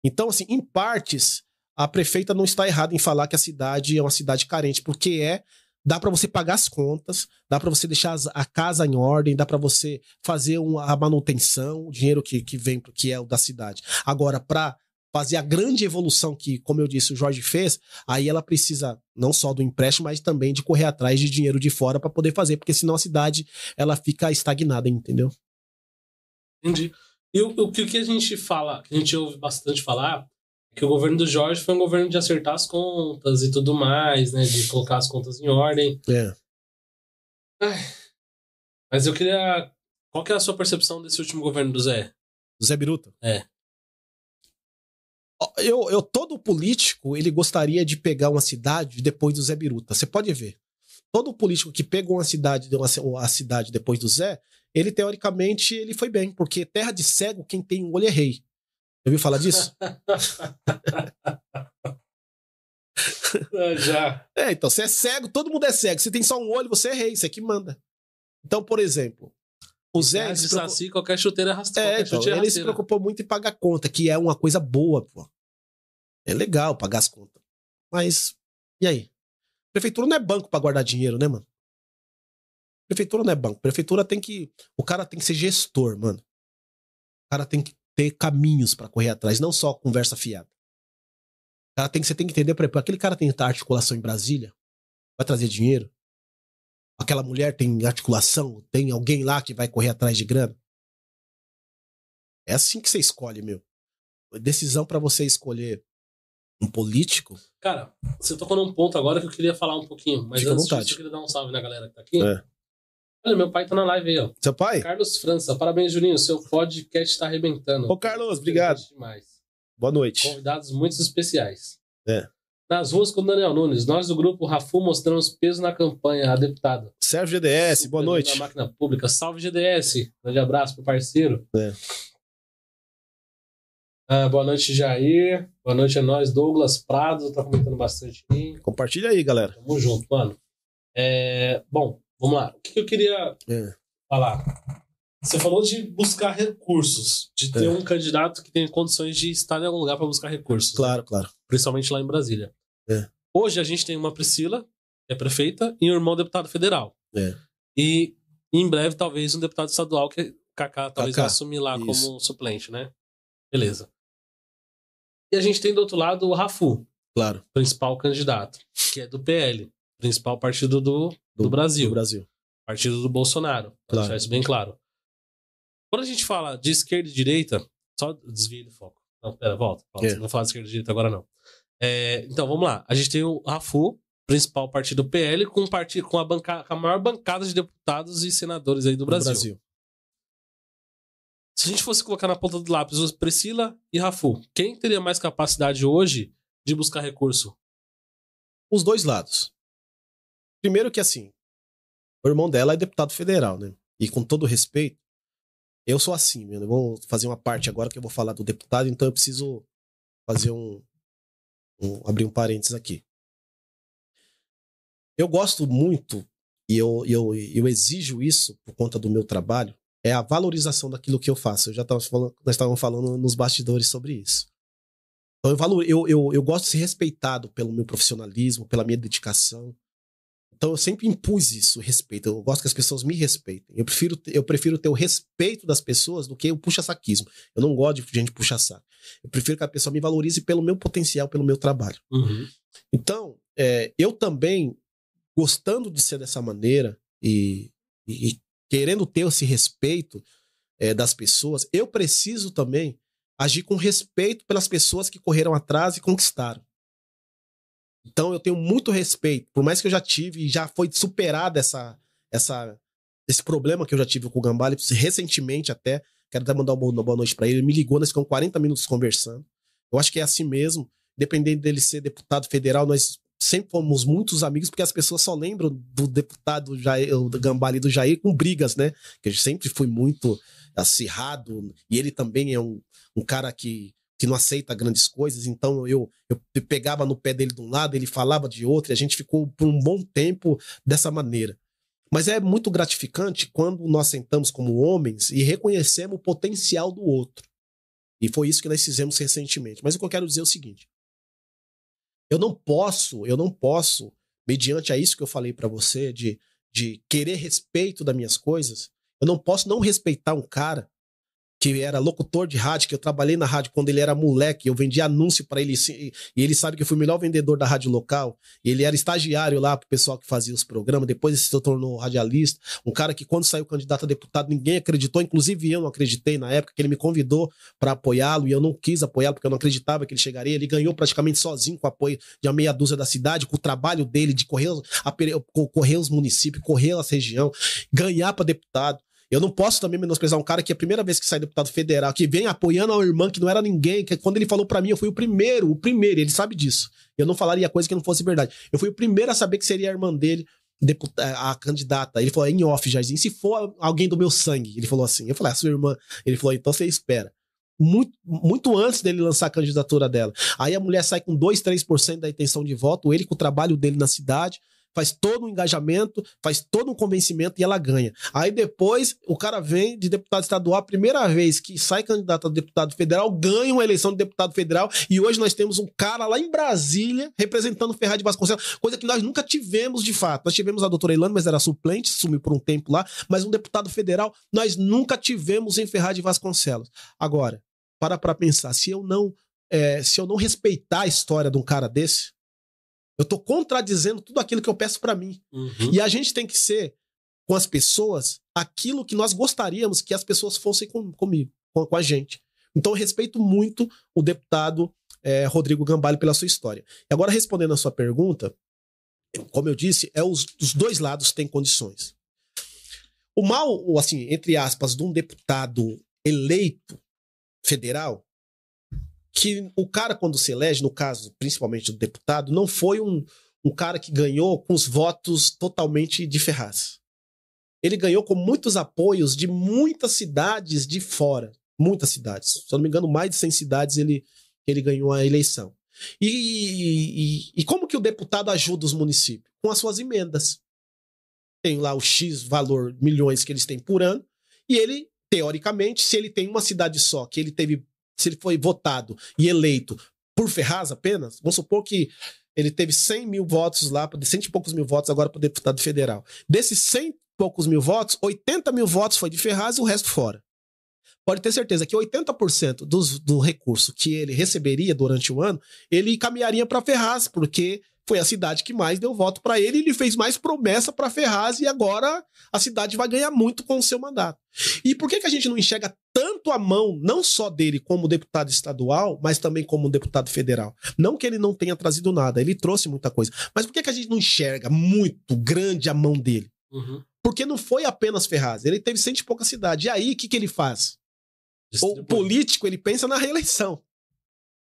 Então, assim, em partes, a prefeita não está errada em falar que a cidade é uma cidade carente, porque dá para você pagar as contas, dá para você deixar a casa em ordem, dá para você fazer a manutenção, o dinheiro que vem, que é o da cidade. Agora, para fazer a grande evolução que, como eu disse, o Jorge fez, aí ela precisa não só do empréstimo, mas também de correr atrás de dinheiro de fora para poder fazer, porque senão a cidade ela fica estagnada, entendeu? Entendi. E o que a gente fala, que a gente ouve bastante falar, é que o governo do Jorge foi um governo de acertar as contas e tudo mais, né? De colocar as contas em ordem. Mas eu queria... Qual que é a sua percepção desse último governo do Zé? Do Zé Biruta? É. Todo político, ele gostaria de pegar uma cidade depois do Zé Biruta. Você pode ver. Todo político que pegou a cidade depois do Zé, ele, teoricamente, ele foi bem. Porque terra de cego, quem tem um olho é rei. Já ouviu falar disso? Já. Então, você é cego, todo mundo é cego. Se tem só um olho, você é rei, você que manda. Então, por exemplo, o Zé... qualquer chuteira é rasteira. Ele se preocupou muito em pagar conta, que é uma coisa boa, pô. É legal pagar as contas. Mas, e aí? Prefeitura não é banco pra guardar dinheiro, né, mano? Prefeitura não é banco. Prefeitura tem que... O cara tem que ser gestor, mano. O cara tem que ter caminhos pra correr atrás, não só conversa fiada. Você tem que entender, por exemplo, aquele cara tem articulação em Brasília, vai trazer dinheiro. Aquela mulher tem articulação, tem alguém lá que vai correr atrás de grana. É assim que você escolhe, meu. Decisão pra você escolher um político. Cara, você tocou num ponto agora que eu queria falar um pouquinho, mas fica antes à vontade. Eu queria dar um salve na galera que tá aqui. Olha, meu pai tá na live aí, ó. Seu pai? Carlos França. Parabéns, Juninho. Seu podcast tá arrebentando. Ô, Carlos, obrigado. Demais. Boa noite. Convidados muito especiais. Nas ruas com o Daniel Nunes, nós do grupo Rafu mostramos peso na campanha, a deputada. Sérgio GDS, boa noite. Na máquina pública. Salve, GDS. Grande abraço pro parceiro. Boa noite, Jair. Boa noite a nós. Douglas Prado tá comentando bastante aí. Compartilha aí, galera. Tamo junto, mano. Bom, vamos lá. O que eu queria falar? Você falou de buscar recursos, de ter um candidato que tenha condições de estar em algum lugar para buscar recursos. Claro, claro. Principalmente lá em Brasília. Hoje a gente tem uma Priscila, que é prefeita, e um irmão deputado federal. E em breve, talvez, um deputado estadual, que Kaká talvez vai assumir lá como suplente, né? Beleza. E a gente tem do outro lado o Rafu. Claro. Principal candidato, que é do PL. Principal partido do Brasil. Do Brasil. Partido do Bolsonaro. Pra deixar isso bem claro. Quando a gente fala de esquerda e direita, só desvia do foco. Não, pera, volta. Não vou falar de esquerda e direita agora, não. Então, vamos lá. A gente tem o Rafu, principal partido do PL, com a maior bancada de deputados e senadores aí do Brasil. Se a gente fosse colocar na ponta do lápis Priscila e Rafu, quem teria mais capacidade hoje de buscar recurso? Os dois lados. Primeiro que, assim, o irmão dela é deputado federal, né? E com todo respeito, eu sou assim, meu. Eu vou fazer uma parte agora que eu vou falar do deputado, então eu preciso fazer abrir um parênteses aqui. Eu gosto muito, e eu exijo isso por conta do meu trabalho, é a valorização daquilo que eu faço. Nós estávamos falando nos bastidores sobre isso. Então eu gosto de ser respeitado pelo meu profissionalismo, pela minha dedicação. Então eu sempre impus isso, respeito. Eu gosto que as pessoas me respeitem. Eu prefiro ter o respeito das pessoas do que o puxa-saquismo. Eu não gosto de gente puxa-saco. Eu prefiro que a pessoa me valorize pelo meu potencial, pelo meu trabalho. Então, eu também, gostando de ser dessa maneira e querendo ter esse respeito das pessoas, eu preciso também agir com respeito pelas pessoas que correram atrás e conquistaram. Então eu tenho muito respeito, por mais que eu já tive e já foi superada esse problema que eu já tive com o Gambale, recentemente até, quero até mandar uma boa noite pra ele, ele me ligou, nós ficamos 40 minutos conversando. Eu acho que é assim mesmo, dependendo dele ser deputado federal, nós sempre fomos muitos amigos, porque as pessoas só lembram do deputado Jair, do Gambale e do Jair com brigas, né? Que a gente sempre foi muito acirrado, e ele também é um cara que não aceita grandes coisas, então eu pegava no pé dele de um lado, ele falava de outro, e a gente ficou por um bom tempo dessa maneira. Mas é muito gratificante quando nós sentamos como homens e reconhecemos o potencial do outro. E foi isso que nós fizemos recentemente. Mas o que eu quero dizer é o seguinte: eu não posso, mediante a isso que eu falei pra você, de querer respeito das minhas coisas, eu não posso não respeitar um cara que era locutor de rádio, que eu trabalhei na rádio quando ele era moleque, eu vendia anúncio pra ele, e ele sabe que eu fui o melhor vendedor da rádio local, e ele era estagiário lá pro pessoal que fazia os programas, depois ele se tornou radialista, um cara que quando saiu candidato a deputado ninguém acreditou, inclusive eu não acreditei na época, que ele me convidou pra apoiá-lo, e eu não quis apoiá-lo porque eu não acreditava que ele chegaria, ele ganhou praticamente sozinho com o apoio de uma meia dúzia da cidade, com o trabalho dele de correr os municípios, correr as regiões, ganhar pra deputado. Eu não posso também menosprezar um cara que é a primeira vez que sai deputado federal, que vem apoiando a irmã que não era ninguém, que quando ele falou pra mim, eu fui o primeiro, ele sabe disso. Eu não falaria coisa que não fosse verdade. Eu fui o primeiro a saber que seria a irmã dele, a candidata. Ele falou, em off, Jairzinho, se for alguém do meu sangue, ele falou assim. Eu falei, sua irmã. Ele falou, então você espera. Muito antes dele lançar a candidatura dela. Aí a mulher sai com 2, 3% da intenção de voto, ele com o trabalho dele na cidade, faz todo um engajamento, faz todo um convencimento e ela ganha. Aí depois o cara vem de deputado estadual, a primeira vez que sai candidato a deputado federal, ganha uma eleição de deputado federal, e hoje nós temos um cara lá em Brasília representando Ferraz de Vasconcelos, coisa que nós nunca tivemos de fato. Nós tivemos a doutora Ilana, mas era suplente, sumiu por um tempo lá, mas um deputado federal nós nunca tivemos em Ferraz de Vasconcelos. Agora, para pensar, se eu não respeitar a história de um cara desse, eu tô contradizendo tudo aquilo que eu peço pra mim. Uhum. E a gente tem que ser, com as pessoas, aquilo que nós gostaríamos que as pessoas fossem comigo, com a gente. Então eu respeito muito o deputado Rodrigo Gambale pela sua história. E agora, respondendo a sua pergunta, como eu disse, os dois lados têm condições. O mal, assim, entre aspas, de um deputado eleito federal, que o cara, quando se elege, no caso, principalmente do deputado, não foi um cara que ganhou com os votos totalmente de Ferraz. Ele ganhou com muitos apoios de muitas cidades de fora. Muitas cidades. Se eu não me engano, mais de 100 cidades ele ganhou a eleição. E como que o deputado ajuda os municípios? Com as suas emendas. Tem lá o X valor, milhões que eles têm por ano, e ele, teoricamente, se ele tem uma cidade só, que ele teve, se ele foi votado e eleito por Ferraz apenas, vamos supor que ele teve 100 mil votos lá, 100 e poucos mil votos agora para o deputado federal. Desses 100 e poucos mil votos, 80 mil votos foi de Ferraz e o resto fora. Pode ter certeza que 80% do recurso que ele receberia durante o ano, ele caminharia para Ferraz, porque foi a cidade que mais deu voto para ele, e ele fez mais promessa para Ferraz, e agora a cidade vai ganhar muito com o seu mandato. E por que a gente não enxerga tanto a mão, não só dele como deputado estadual, mas também como deputado federal? Não que ele não tenha trazido nada, ele trouxe muita coisa. Mas por que a gente não enxerga muito grande a mão dele? Uhum. Porque não foi apenas Ferraz, ele teve 100 e pouca cidade. E aí, o que ele faz? O político, ele pensa na reeleição.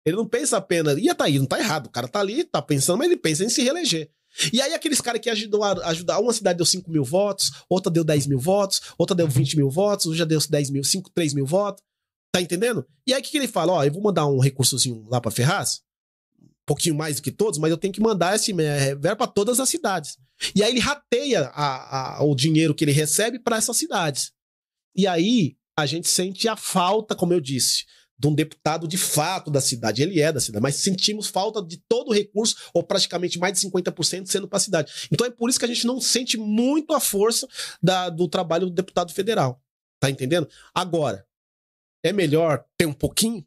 Ele não pensa apenas, tá aí, não tá errado, o cara tá ali, tá pensando, mas ele pensa em se reeleger. E aí aqueles caras que ajudar, uma cidade deu 5 mil votos, outra deu 10 mil votos, outra deu 20 mil votos, outra já deu 3 mil votos, tá entendendo? E aí o que ele fala? Ó, eu vou mandar um recursozinho lá pra Ferraz, um pouquinho mais do que todos, mas eu tenho que mandar esse verba pra todas as cidades. E aí ele rateia o dinheiro que ele recebe pra essas cidades. E aí a gente sente a falta, como eu disse, de um deputado de fato da cidade. Ele é da cidade, mas sentimos falta de todo o recurso, ou praticamente mais de 50% sendo para a cidade. Então é por isso que a gente não sente muito a força do trabalho do deputado federal. Tá entendendo? Agora, é melhor ter um pouquinho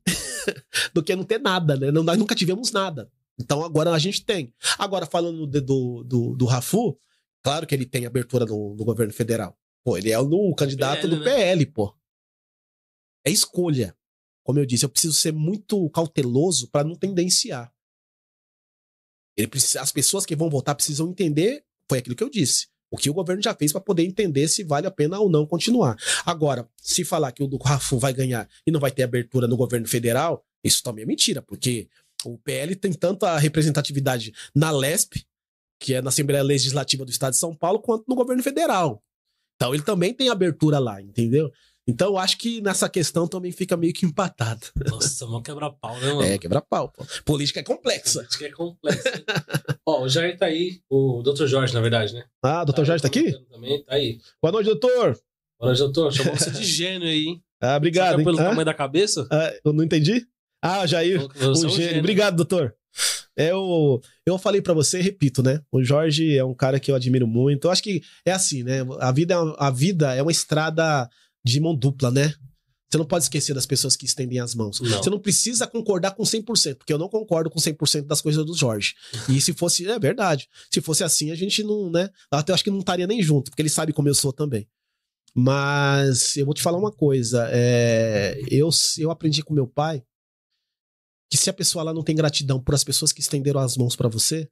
do que não ter nada, né? Nós nunca tivemos nada. Então agora a gente tem. Agora, falando do Rafu, claro que ele tem abertura no governo federal. Pô, ele é o candidato PL, do PL, pô. É escolha. Como eu disse, eu preciso ser muito cauteloso para não tendenciar. As pessoas que vão votar precisam entender, foi aquilo que eu disse, o que o governo já fez para poder entender se vale a pena ou não continuar. Agora, se falar que o do Rafu vai ganhar e não vai ter abertura no governo federal, isso também é mentira, porque o PL tem tanta representatividade na LESP, que é na Assembleia Legislativa do Estado de São Paulo, quanto no governo federal. Então ele também tem abertura lá, entendeu? Então eu acho que nessa questão também fica meio que empatado. Nossa, vamos quebrar pau, né, mano? É, quebrar pau, pô. Política é complexa. Política é complexa. Ó, o Jair tá aí, o Dr. Jorge, na verdade, né? Ah, doutor Jorge tá aqui? Também, tá aí. Boa noite, doutor. Boa noite, doutor. Chamou você de gênio aí, hein? Ah, obrigado. Será que é pelo hein? tamanho da cabeça? Ah, eu não entendi. Ah, Jair, Você é um gênio. Obrigado, doutor. Eu falei pra você e repito, né? O Jorge é um cara que eu admiro muito. Eu acho que é assim, né? A vida é uma estrada de mão dupla, né? Você não pode esquecer das pessoas que estendem as mãos. Não. Você não precisa concordar com 100%, porque eu não concordo com 100% das coisas do Jorge. E se fosse, é verdade. Se fosse assim, a gente não, né? Até acho que não estaria nem junto, porque ele sabe como eu sou também. Mas eu vou te falar uma coisa. Eu aprendi com meu pai que se a pessoa lá não tem gratidão por as pessoas que estenderam as mãos pra você,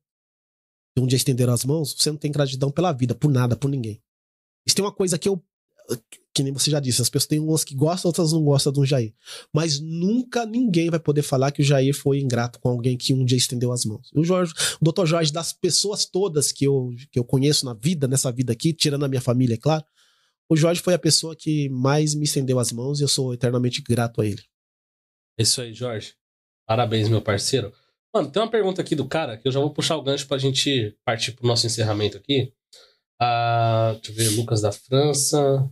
e um dia estenderam as mãos, você não tem gratidão pela vida, por nada, por ninguém. Isso tem uma coisa que nem você já disse, as pessoas têm umas que gostam, outras não gostam do Jair. Mas nunca ninguém vai poder falar que o Jair foi ingrato com alguém que um dia estendeu as mãos. O Dr. Jorge, das pessoas todas que eu conheço nessa vida aqui, tirando a minha família, é claro, o Jorge foi a pessoa que mais me estendeu as mãos e eu sou eternamente grato a ele. É isso aí, Jorge. Parabéns, meu parceiro. Mano, tem uma pergunta aqui do cara que eu já vou puxar o gancho pra gente partir pro nosso encerramento aqui. Deixa eu ver, Lucas da França.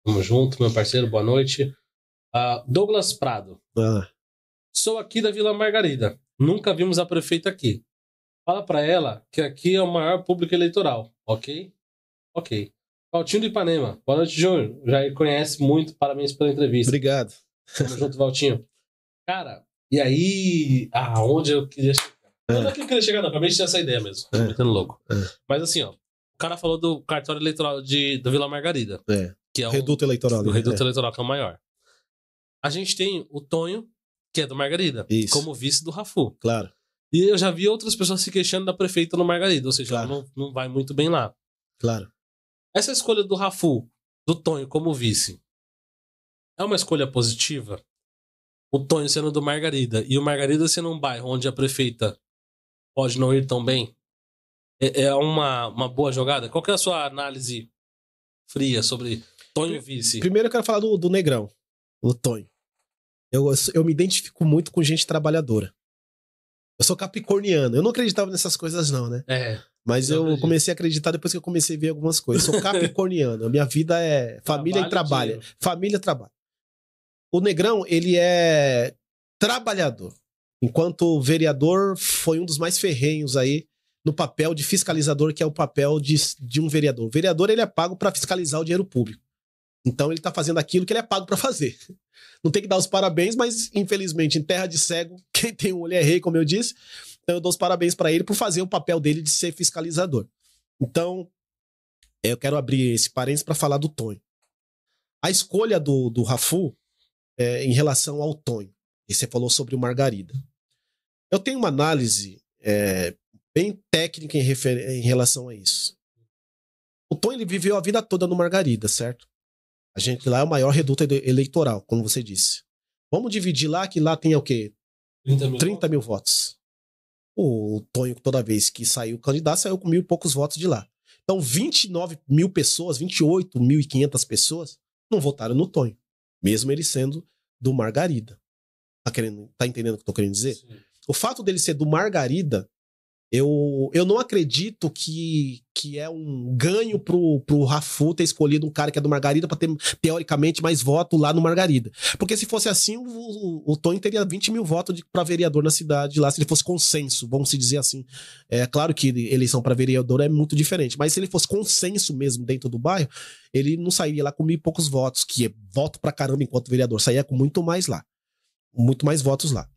Tamo junto, meu parceiro, boa noite. Douglas Prado. Sou aqui da Vila Margarida. Nunca vimos a prefeita aqui. Fala pra ela que aqui é o maior público eleitoral, ok? Ok. Valtinho do Ipanema. Boa noite, Júnior. Já conhece muito, parabéns pela entrevista. Obrigado. Tamo junto, Valtinho. Cara, e aí... onde eu queria chegar? Não é que eu queria chegar, não. Acabei de ter essa ideia mesmo. Tô metendo louco. Mas assim, ó. O cara falou do cartório eleitoral da Vila Margarida. Que é Reduto eleitoral. O reduto eleitoral, que é o maior. A gente tem o Tonho, que é do Margarida. Isso. Como vice do Rafu. Claro. E eu já vi outras pessoas se queixando da prefeita no Margarida. Ou seja, claro. Ela não vai muito bem lá. Claro. Essa escolha do Rafu, do Tonho como vice, é uma escolha positiva? O Tonho sendo do Margarida e o Margarida sendo um bairro onde a prefeita pode não ir tão bem, é uma boa jogada? Qual que é a sua análise fria sobre Tonho vice? Primeiro eu quero falar do Negrão, o Tonho. Eu me identifico muito com gente trabalhadora. Eu sou capricorniano. Eu não acreditava nessas coisas não, né? Mas eu comecei a acreditar depois que eu comecei a ver algumas coisas. Eu sou capricorniano. A minha vida é família e trabalho. Família e trabalho. O Negrão, ele é trabalhador. Enquanto vereador, foi um dos mais ferrenhos aí no papel de fiscalizador, que é o papel de um vereador. O vereador, ele é pago para fiscalizar o dinheiro público. Então ele tá fazendo aquilo que ele é pago para fazer. Não tem que dar os parabéns, mas infelizmente em terra de cego, quem tem um olho é rei, como eu disse. Então eu dou os parabéns para ele por fazer o papel dele de ser fiscalizador. Então eu quero abrir esse parênteses para falar do Tonho. A escolha do Rafu em relação ao Tonho. E você falou sobre o Margarida. Eu tenho uma análise bem técnica em relação a isso. O Tonho, ele viveu a vida toda no Margarida, certo? A gente lá é o maior reduto eleitoral, como você disse. Vamos dividir lá, que lá tem o quê? 30 mil votos. O Tonho, toda vez que saiu candidato, saiu com 1.000 e poucos votos de lá. Então, 29 mil pessoas, 28.500 pessoas, não votaram no Tonho. Mesmo ele sendo do Margarida. Tá entendendo o que eu tô querendo dizer? Sim. O fato dele ser do Margarida, eu não acredito que é um ganho pro Rafu ter escolhido um cara que é do Margarida pra ter, teoricamente, mais voto lá no Margarida. Porque se fosse assim, o Tonho teria 20 mil votos pra vereador na cidade lá, se ele fosse consenso, vamos se dizer assim. É claro que eleição pra vereador é muito diferente, mas se ele fosse consenso mesmo dentro do bairro, ele não sairia lá com 1.000 e poucos votos, que é voto pra caramba enquanto vereador, saía com muito mais lá. Muito mais votos lá.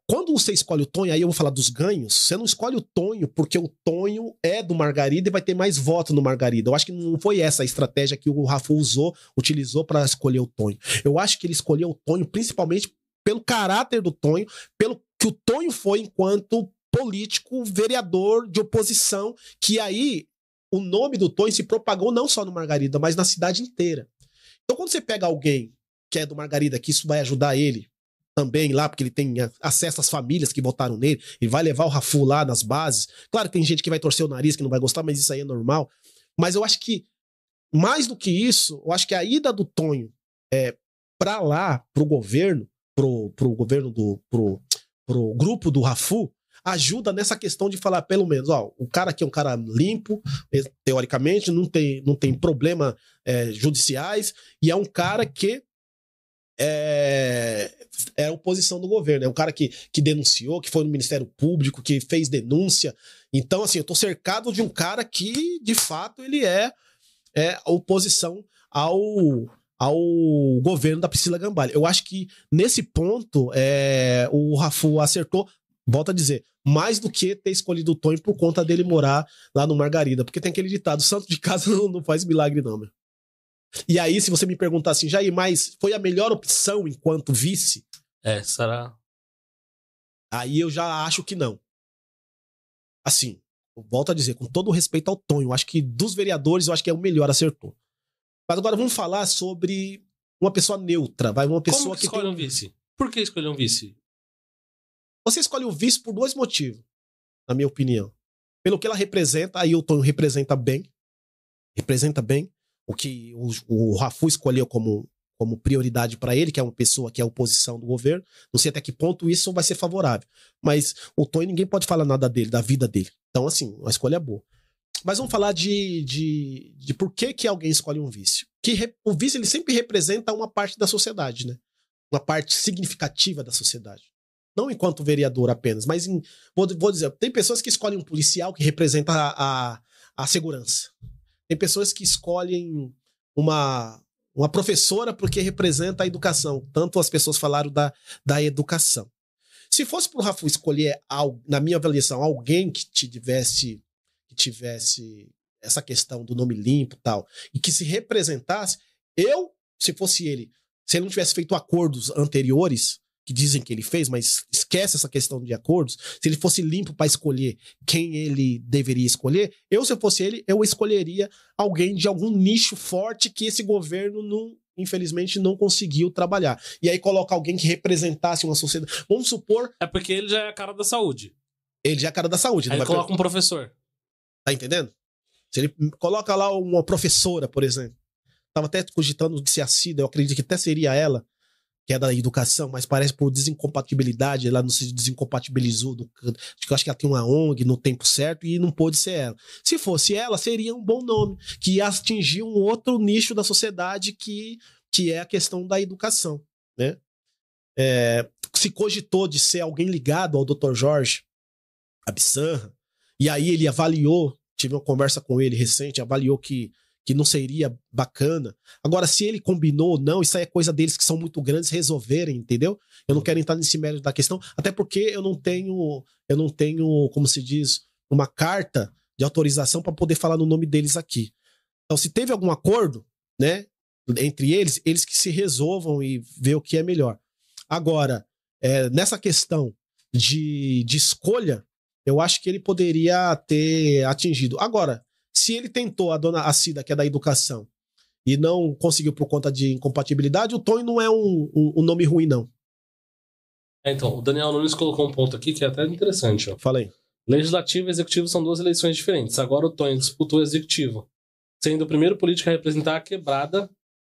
Quando você escolhe o Tonho, aí eu vou falar dos ganhos, você não escolhe o Tonho porque o Tonho é do Margarida e vai ter mais voto no Margarida. Eu acho que não foi essa a estratégia que o Rafu utilizou para escolher o Tonho. Eu acho que ele escolheu o Tonho principalmente pelo caráter do Tonho, pelo que o Tonho foi enquanto político, vereador de oposição, que aí o nome do Tonho se propagou não só no Margarida, mas na cidade inteira. Então, quando você pega alguém que é do Margarida, que isso vai ajudar ele também lá, porque ele tem acesso às famílias que votaram nele, ele vai levar o Rafu lá nas bases. Claro que tem gente que vai torcer o nariz, que não vai gostar, mas isso aí é normal. Mas eu acho que, mais do que isso, eu acho que a ida do Tonho pra lá, pro governo, pro grupo do Rafu, ajuda nessa questão de falar, pelo menos, ó, o cara aqui é um cara limpo, teoricamente, não tem problema judiciais, e é um cara que é oposição do governo, é um cara que denunciou, que foi no Ministério Público, que fez denúncia. Então, assim, eu tô cercado de um cara que, de fato, ele é oposição ao governo da Priscila Gambale. Eu acho que, nesse ponto, o Rafu acertou. Volto a dizer, mais do que ter escolhido o Tonho por conta dele morar lá no Margarida. Porque tem aquele ditado, santo de casa não faz milagre não, meu. E aí, se você me perguntar assim, Jair, mas foi a melhor opção enquanto vice? Será? Aí eu já acho que não. Assim, eu volto a dizer, com todo o respeito ao Tonho, eu acho que dos vereadores, eu acho que é o melhor, acertou. Mas agora vamos falar sobre uma pessoa neutra, uma pessoa Como que escolhe um vice? Por que escolher um vice? Você escolhe o vice por dois motivos, na minha opinião. Pelo que ela representa, aí o Tonho representa bem o que o Rafu escolheu como prioridade para ele, que é uma pessoa que é oposição do governo. Não sei até que ponto isso vai ser favorável. Mas o Tonho, ninguém pode falar nada dele, da vida dele. Então, assim, a escolha é boa. Mas vamos falar de por que alguém escolhe um vice. O vice, ele sempre representa uma parte da sociedade, né? Uma parte significativa da sociedade. Não enquanto vereador apenas, mas vou dizer, tem pessoas que escolhem um policial que representa a segurança. Tem pessoas que escolhem uma professora porque representa a educação. Tanto as pessoas falaram da educação. Se fosse pro Rafu escolher, na minha avaliação, alguém que tivesse essa questão do nome limpo e tal, e que se representasse, se fosse ele, se ele não tivesse feito acordos anteriores, que dizem que ele fez, mas esquece essa questão de acordos, se ele fosse limpo para escolher quem ele deveria escolher, se eu fosse ele, eu escolheria alguém de algum nicho forte que esse governo infelizmente não conseguiu trabalhar. E aí coloca alguém que representasse uma sociedade. Vamos supor... É porque ele já é a cara da saúde. Ele já é a cara da saúde. Aí ele coloca um professor. Tá entendendo? Se ele coloca lá uma professora, por exemplo. Tava até cogitando de ser a Cida, eu acredito que até seria ela, que é da educação, mas parece por desincompatibilidade, ela não se desincompatibilizou, acho que ela tem uma ONG no tempo certo e não pôde ser ela. Se fosse ela, seria um bom nome, que ia atingir um outro nicho da sociedade que é a questão da educação, né? Se cogitou de ser alguém ligado ao Dr. Jorge Absanra, e aí ele avaliou, tive uma conversa com ele recente, avaliou que não seria bacana. Agora, se ele combinou ou não, isso aí é coisa deles que são muito grandes resolverem, entendeu? Eu não quero entrar nesse mérito da questão, até porque eu não tenho, como se diz, uma carta de autorização para poder falar no nome deles aqui. Então, se teve algum acordo, né, entre eles que se resolvam e ver o que é melhor. Agora, nessa questão de escolha, eu acho que ele poderia ter atingido. Agora, se ele tentou a dona Cida, que é da educação, e não conseguiu por conta de incompatibilidade, o Tonho não é um nome ruim, não. Então, o Daniel Nunes colocou um ponto aqui que é até interessante. Ó. Fala aí. Legislativo e executivo são duas eleições diferentes. Agora o Tonho disputou o executivo, sendo o primeiro político a representar a quebrada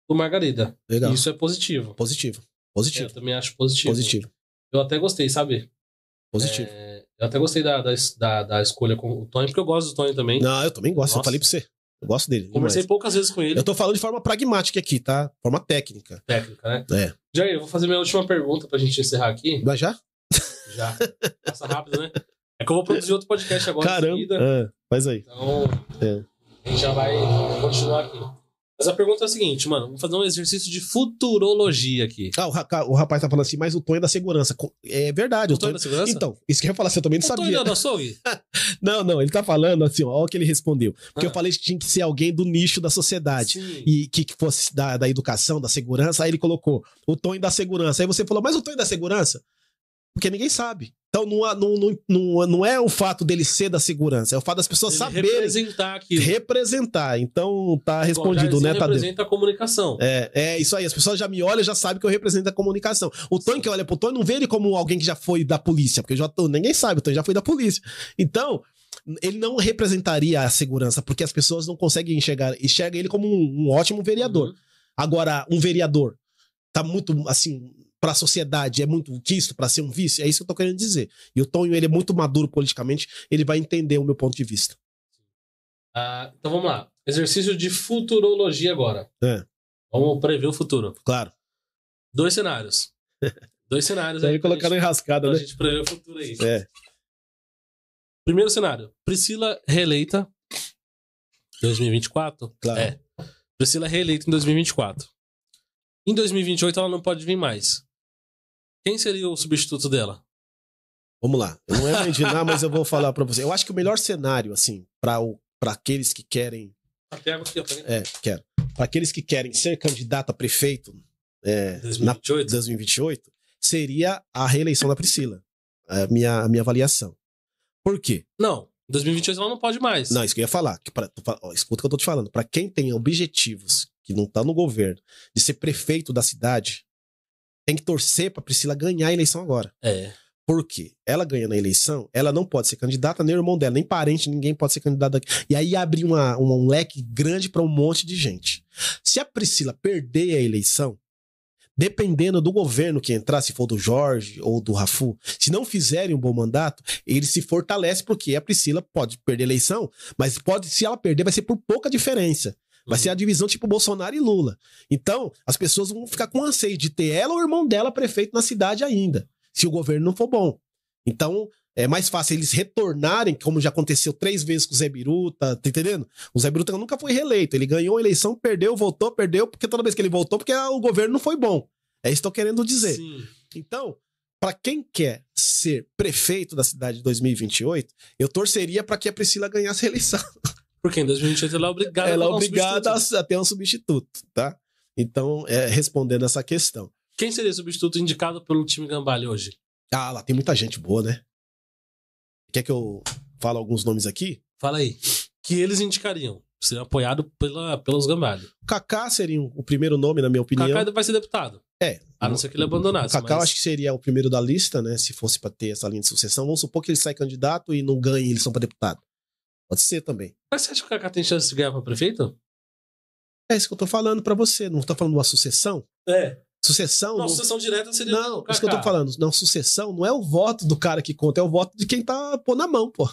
do Margarida. Legal. Isso é positivo. Positivo. Eu também acho positivo. Positivo. Eu até gostei, sabe? Positivo. Eu até gostei da escolha com o Tonho, porque eu gosto do Tonho também. Não, eu também gosto. Nossa. Eu falei pra você. Eu gosto dele. Conversei demais. poucas vezes com ele. Eu tô falando de forma pragmática aqui, tá? Forma técnica. Técnica, né? Jair, eu vou fazer minha última pergunta pra gente encerrar aqui. Mas já? Já. Passa rápido, né? É que eu vou produzir outro podcast agora. Caramba. Em seguida. Faz aí. Então, a gente já vai continuar aqui. Mas a pergunta é a seguinte, mano. Vamos fazer um exercício de futurologia aqui. O rapaz tá falando assim, mas o Tonho é da segurança. É verdade. O Tonho é da segurança? Então, isso que eu ia falar assim, eu também não sabia. O Tonho é da açougue? Não, ele tá falando assim, ó o que ele respondeu. Porque eu falei que tinha que ser alguém do nicho da sociedade. Sim. E que fosse da educação, da segurança. Aí ele colocou o Tonho da segurança. Aí você falou, mas o Tonho da segurança? Porque ninguém sabe. Então não é o fato dele ser da segurança, é o fato das pessoas Ele saberem. representar aquilo. Representar. Então tá respondido, né, Tadeu? Representa a comunicação. É isso aí. As pessoas já me olham e já sabem que eu represento a comunicação. O Tonho que olha pro Tonho não vê ele como alguém que já foi da polícia, porque ninguém sabe, o Tonho já foi da polícia. Então, ele não representaria a segurança, porque as pessoas não conseguem enxerga ele como um ótimo vereador. Agora, um vereador tá muito, assim, pra sociedade, é muito quisto pra ser um vice, é isso que eu tô querendo dizer. E o Tonho, ele é muito maduro politicamente, ele vai entender o meu ponto de vista. Então vamos lá. Exercício de futurologia agora. Vamos prever o futuro. Claro. 2 cenários. 2 cenários aí. Colocando enrascada, né? Pra gente prever o futuro aí. Primeiro cenário. Priscila reeleita 2024? Claro. Priscila reeleita em 2024. Em 2028 ela não pode vir mais. Quem seria o substituto dela? Vamos lá. Eu não é imaginar, mas eu vou falar pra você. Eu acho que o melhor cenário, assim, pra aqueles que querem... Até água aqui, ó. Quero. Pra aqueles que querem ser candidato a prefeito 2028, seria a reeleição da Priscila. A minha avaliação. Por quê? Não. Em 2028 ela não pode mais. Não, isso que eu ia falar. Escuta o que eu tô te falando. Pra quem tem objetivos, que não tá no governo, de ser prefeito da cidade, tem que torcer pra Priscila ganhar a eleição agora. Por quê? Ela ganhando a eleição, ela não pode ser candidata, nem o irmão dela, nem parente, ninguém pode ser candidato aqui. E aí abre um leque grande pra um monte de gente. Se a Priscila perder a eleição, dependendo do governo que entrar, se for do Jorge ou do Rafu, se não fizerem um bom mandato, ele se fortalece, porque a Priscila pode perder a eleição, mas se ela perder, vai ser por pouca diferença. Vai ser a divisão tipo Bolsonaro e Lula. Então, as pessoas vão ficar com anseio de ter ela ou o irmão dela prefeito na cidade ainda, se o governo não for bom. Então, é mais fácil eles retornarem, como já aconteceu 3 vezes com o Zé Biruta, tá entendendo? O Zé Biruta nunca foi reeleito. Ele ganhou a eleição, perdeu, voltou, perdeu, porque toda vez que ele voltou, porque o governo não foi bom. É isso que eu tô querendo dizer. Sim. Então, para quem quer ser prefeito da cidade de 2028, eu torceria para que a Priscila ganhasse a eleição. Porque em 2028 ela é obrigada a ter um substituto, tá? Então, respondendo essa questão. Quem seria o substituto indicado pelo time Gambale hoje? Lá tem muita gente boa, né? Quer que eu fale alguns nomes aqui? Fala aí. Que eles indicariam. Seria apoiado pelos Gambale. O Kaká seria o primeiro nome, na minha opinião. O Kaká vai ser deputado. A não ser que ele abandonasse. O Kaká eu acho que seria o primeiro da lista, né? Se fosse pra ter essa linha de sucessão. Vamos supor que ele sai candidato e não ganhe eleição pra deputado. Pode ser também. Mas você acha que o Kaká tem chance de ganhar pra prefeito? É isso que eu tô falando pra você. Não tô falando de uma sucessão? Sucessão... Não, sucessão direta seria Não, isso que eu tô falando. Não, sucessão não é o voto do cara que conta, é o voto de quem tá pôr na mão, pô.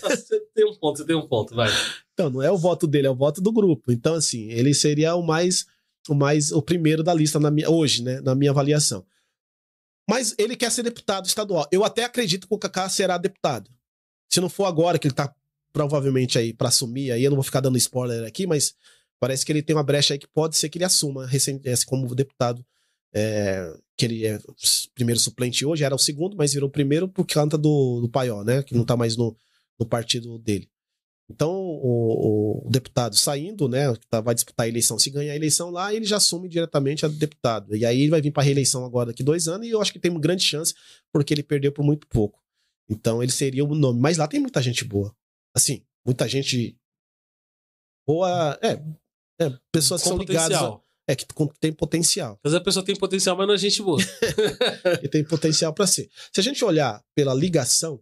Você tem um ponto, vai. Então, não é o voto dele, é o voto do grupo. Então, assim, ele seria o primeiro da lista hoje, né, na minha avaliação. Mas ele quer ser deputado estadual. Eu até acredito que o Kaká será deputado. Se não for agora, que ele tá provavelmente aí pra assumir, aí eu não vou ficar dando spoiler aqui, mas parece que ele tem uma brecha aí que pode ser que ele assuma como deputado. Que ele é primeiro suplente hoje, era o segundo, mas virou o primeiro por conta do Paió, né? Que não tá mais no partido dele. Então, o deputado saindo, né? Vai disputar a eleição. Se ganhar a eleição lá, ele já assume diretamente a deputado. E aí ele vai vir pra reeleição agora daqui 2 anos, e eu acho que tem uma grande chance, porque ele perdeu por muito pouco. Então, ele seria o nome. Mas lá tem muita gente boa. Assim, muita gente boa. Pessoas que são ligadas. Que tem potencial. Mas a pessoa tem potencial, mas não é gente boa. E tem potencial para ser. Se a gente olhar pela ligação,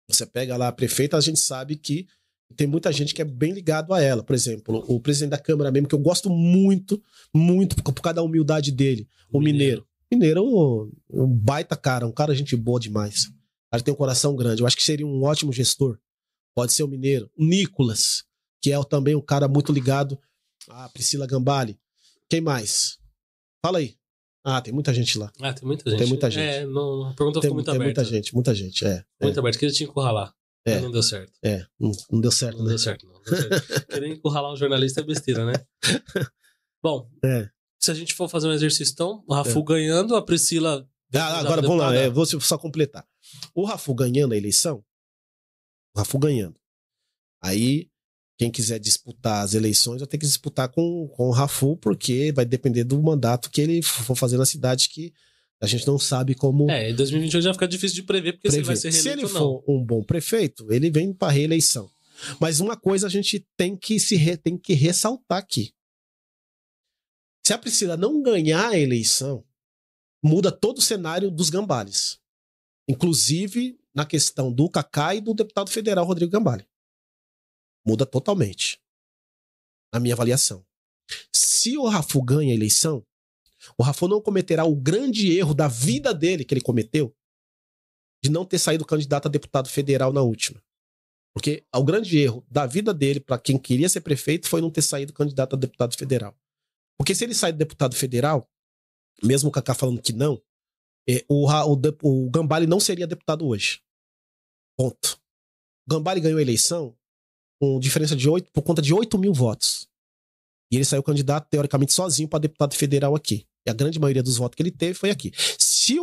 você pega lá a prefeita, a gente sabe que tem muita gente que é bem ligado a ela. Por exemplo, o presidente da Câmara mesmo, que eu gosto muito, muito, por causa da humildade dele, o Mineiro. Mineiro é um baita cara, um cara gente boa demais. O cara tem um coração grande. Eu acho que seria um ótimo gestor. Pode ser o Mineiro. O Nicolas, que é também um cara muito ligado a Priscila Gambale. Quem mais? Fala aí. Tem muita gente lá. Tem muita gente. Tem muita gente. Não, a pergunta ficou muito aberta. Tem muita gente. Muito aberta. Queria te encurralar. Mas não deu certo. Não deu certo, não né? Deu certo, não. Querer encurralar um jornalista é besteira, né? Bom, se a gente for fazer um exercício, então, o Rafu ganhando, a Priscila... Agora, vamos lá. Vou só completar. O Rafu ganhando a eleição, Aí quem quiser disputar as eleições vai ter que disputar com o Rafu, porque vai depender do mandato que ele for fazer na cidade, que a gente não sabe como... Em 2028 já fica difícil de prever, porque se ele vai ser Se reeleito ele ou não. for um bom prefeito, ele vem para reeleição. Mas uma coisa a gente tem que ressaltar aqui. Se a Priscila não ganhar a eleição, muda todo o cenário dos Gambales. Inclusive na questão do Kaká e do deputado federal Rodrigo Gambale. Muda totalmente. Na minha avaliação. Se o Rafu ganha a eleição, o Rafu não cometerá o grande erro da vida dele que ele cometeu de não ter saído candidato a deputado federal na última. Porque o grande erro da vida dele, para quem queria ser prefeito, foi não ter saído candidato a deputado federal. Porque se ele sair de deputado federal, mesmo o Kaká falando que não, o Gambale não seria deputado hoje. Ponto. O Gambale ganhou a eleição com diferença de 8, por conta de 8 mil votos. E ele saiu candidato, teoricamente, sozinho para deputado federal aqui. E a grande maioria dos votos que ele teve foi aqui. Se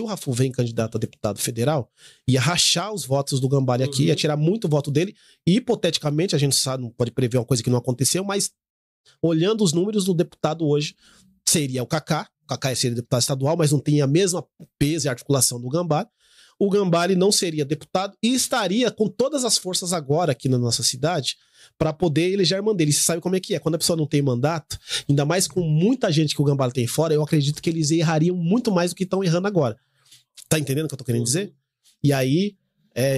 o Rafu vem candidato a deputado federal, ia rachar os votos do Gambale aqui, ia tirar muito voto dele, e hipoteticamente, a gente sabe, não pode prever uma coisa que não aconteceu, mas olhando os números do deputado hoje, seria o Kaká. O Kaká seria deputado estadual, mas não tem a mesma peso e articulação do Gambale. O Gambale não seria deputado e estaria com todas as forças agora aqui na nossa cidade para poder eleger a irmã dele. Você sabe como é que é? Quando a pessoa não tem mandato, ainda mais com muita gente que o Gambale tem fora, eu acredito que eles errariam muito mais do que estão errando agora. Tá entendendo o que eu tô querendo dizer? E aí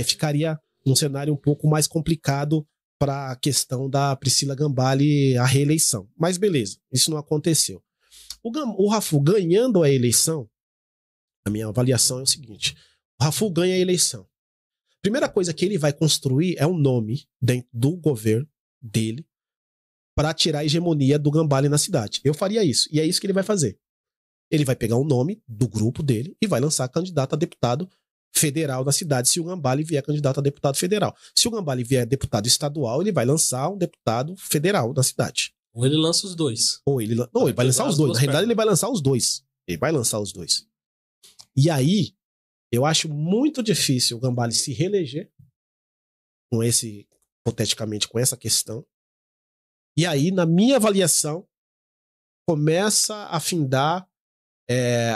ficaria um cenário um pouco mais complicado para a questão da Priscila Gambale a reeleição. Mas beleza, isso não aconteceu. O Rafu ganhando a eleição, a minha avaliação é o seguinte: o Rafu ganha a eleição. Primeira coisa que ele vai construir é um nome dentro do governo dele para tirar a hegemonia do Gambale na cidade. Eu faria isso. E é isso que ele vai fazer. Ele vai pegar o nome do grupo dele e vai lançar candidato a deputado federal na cidade se o Gambale vier candidato a deputado federal. Se o Gambale vier deputado estadual, ele vai lançar um deputado federal na cidade. Ou ele lança os dois. Ele vai lançar os dois. Na realidade, ele vai lançar os dois. Ele vai lançar os dois. E aí, eu acho muito difícil o Gambale se reeleger hipoteticamente, com essa questão. E aí, na minha avaliação, começa a afindar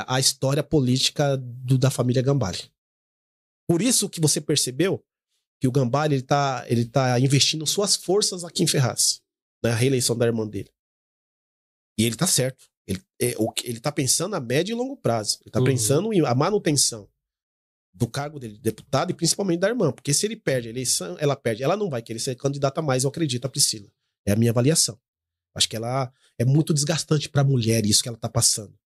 a história política da família Gambale. Por isso que você percebeu que o Gambale ele tá investindo suas forças aqui em Ferraz, na reeleição da irmã dele. E ele tá certo. Ele tá pensando a médio e longo prazo. Ele tá pensando em a manutenção do cargo dele de deputado e principalmente da irmã. Porque se ele perde a eleição, ela perde. Ela não vai querer ser candidata mais, eu acredito, a Priscila. É a minha avaliação. Acho que ela é muito desgastante pra mulher isso que ela tá passando.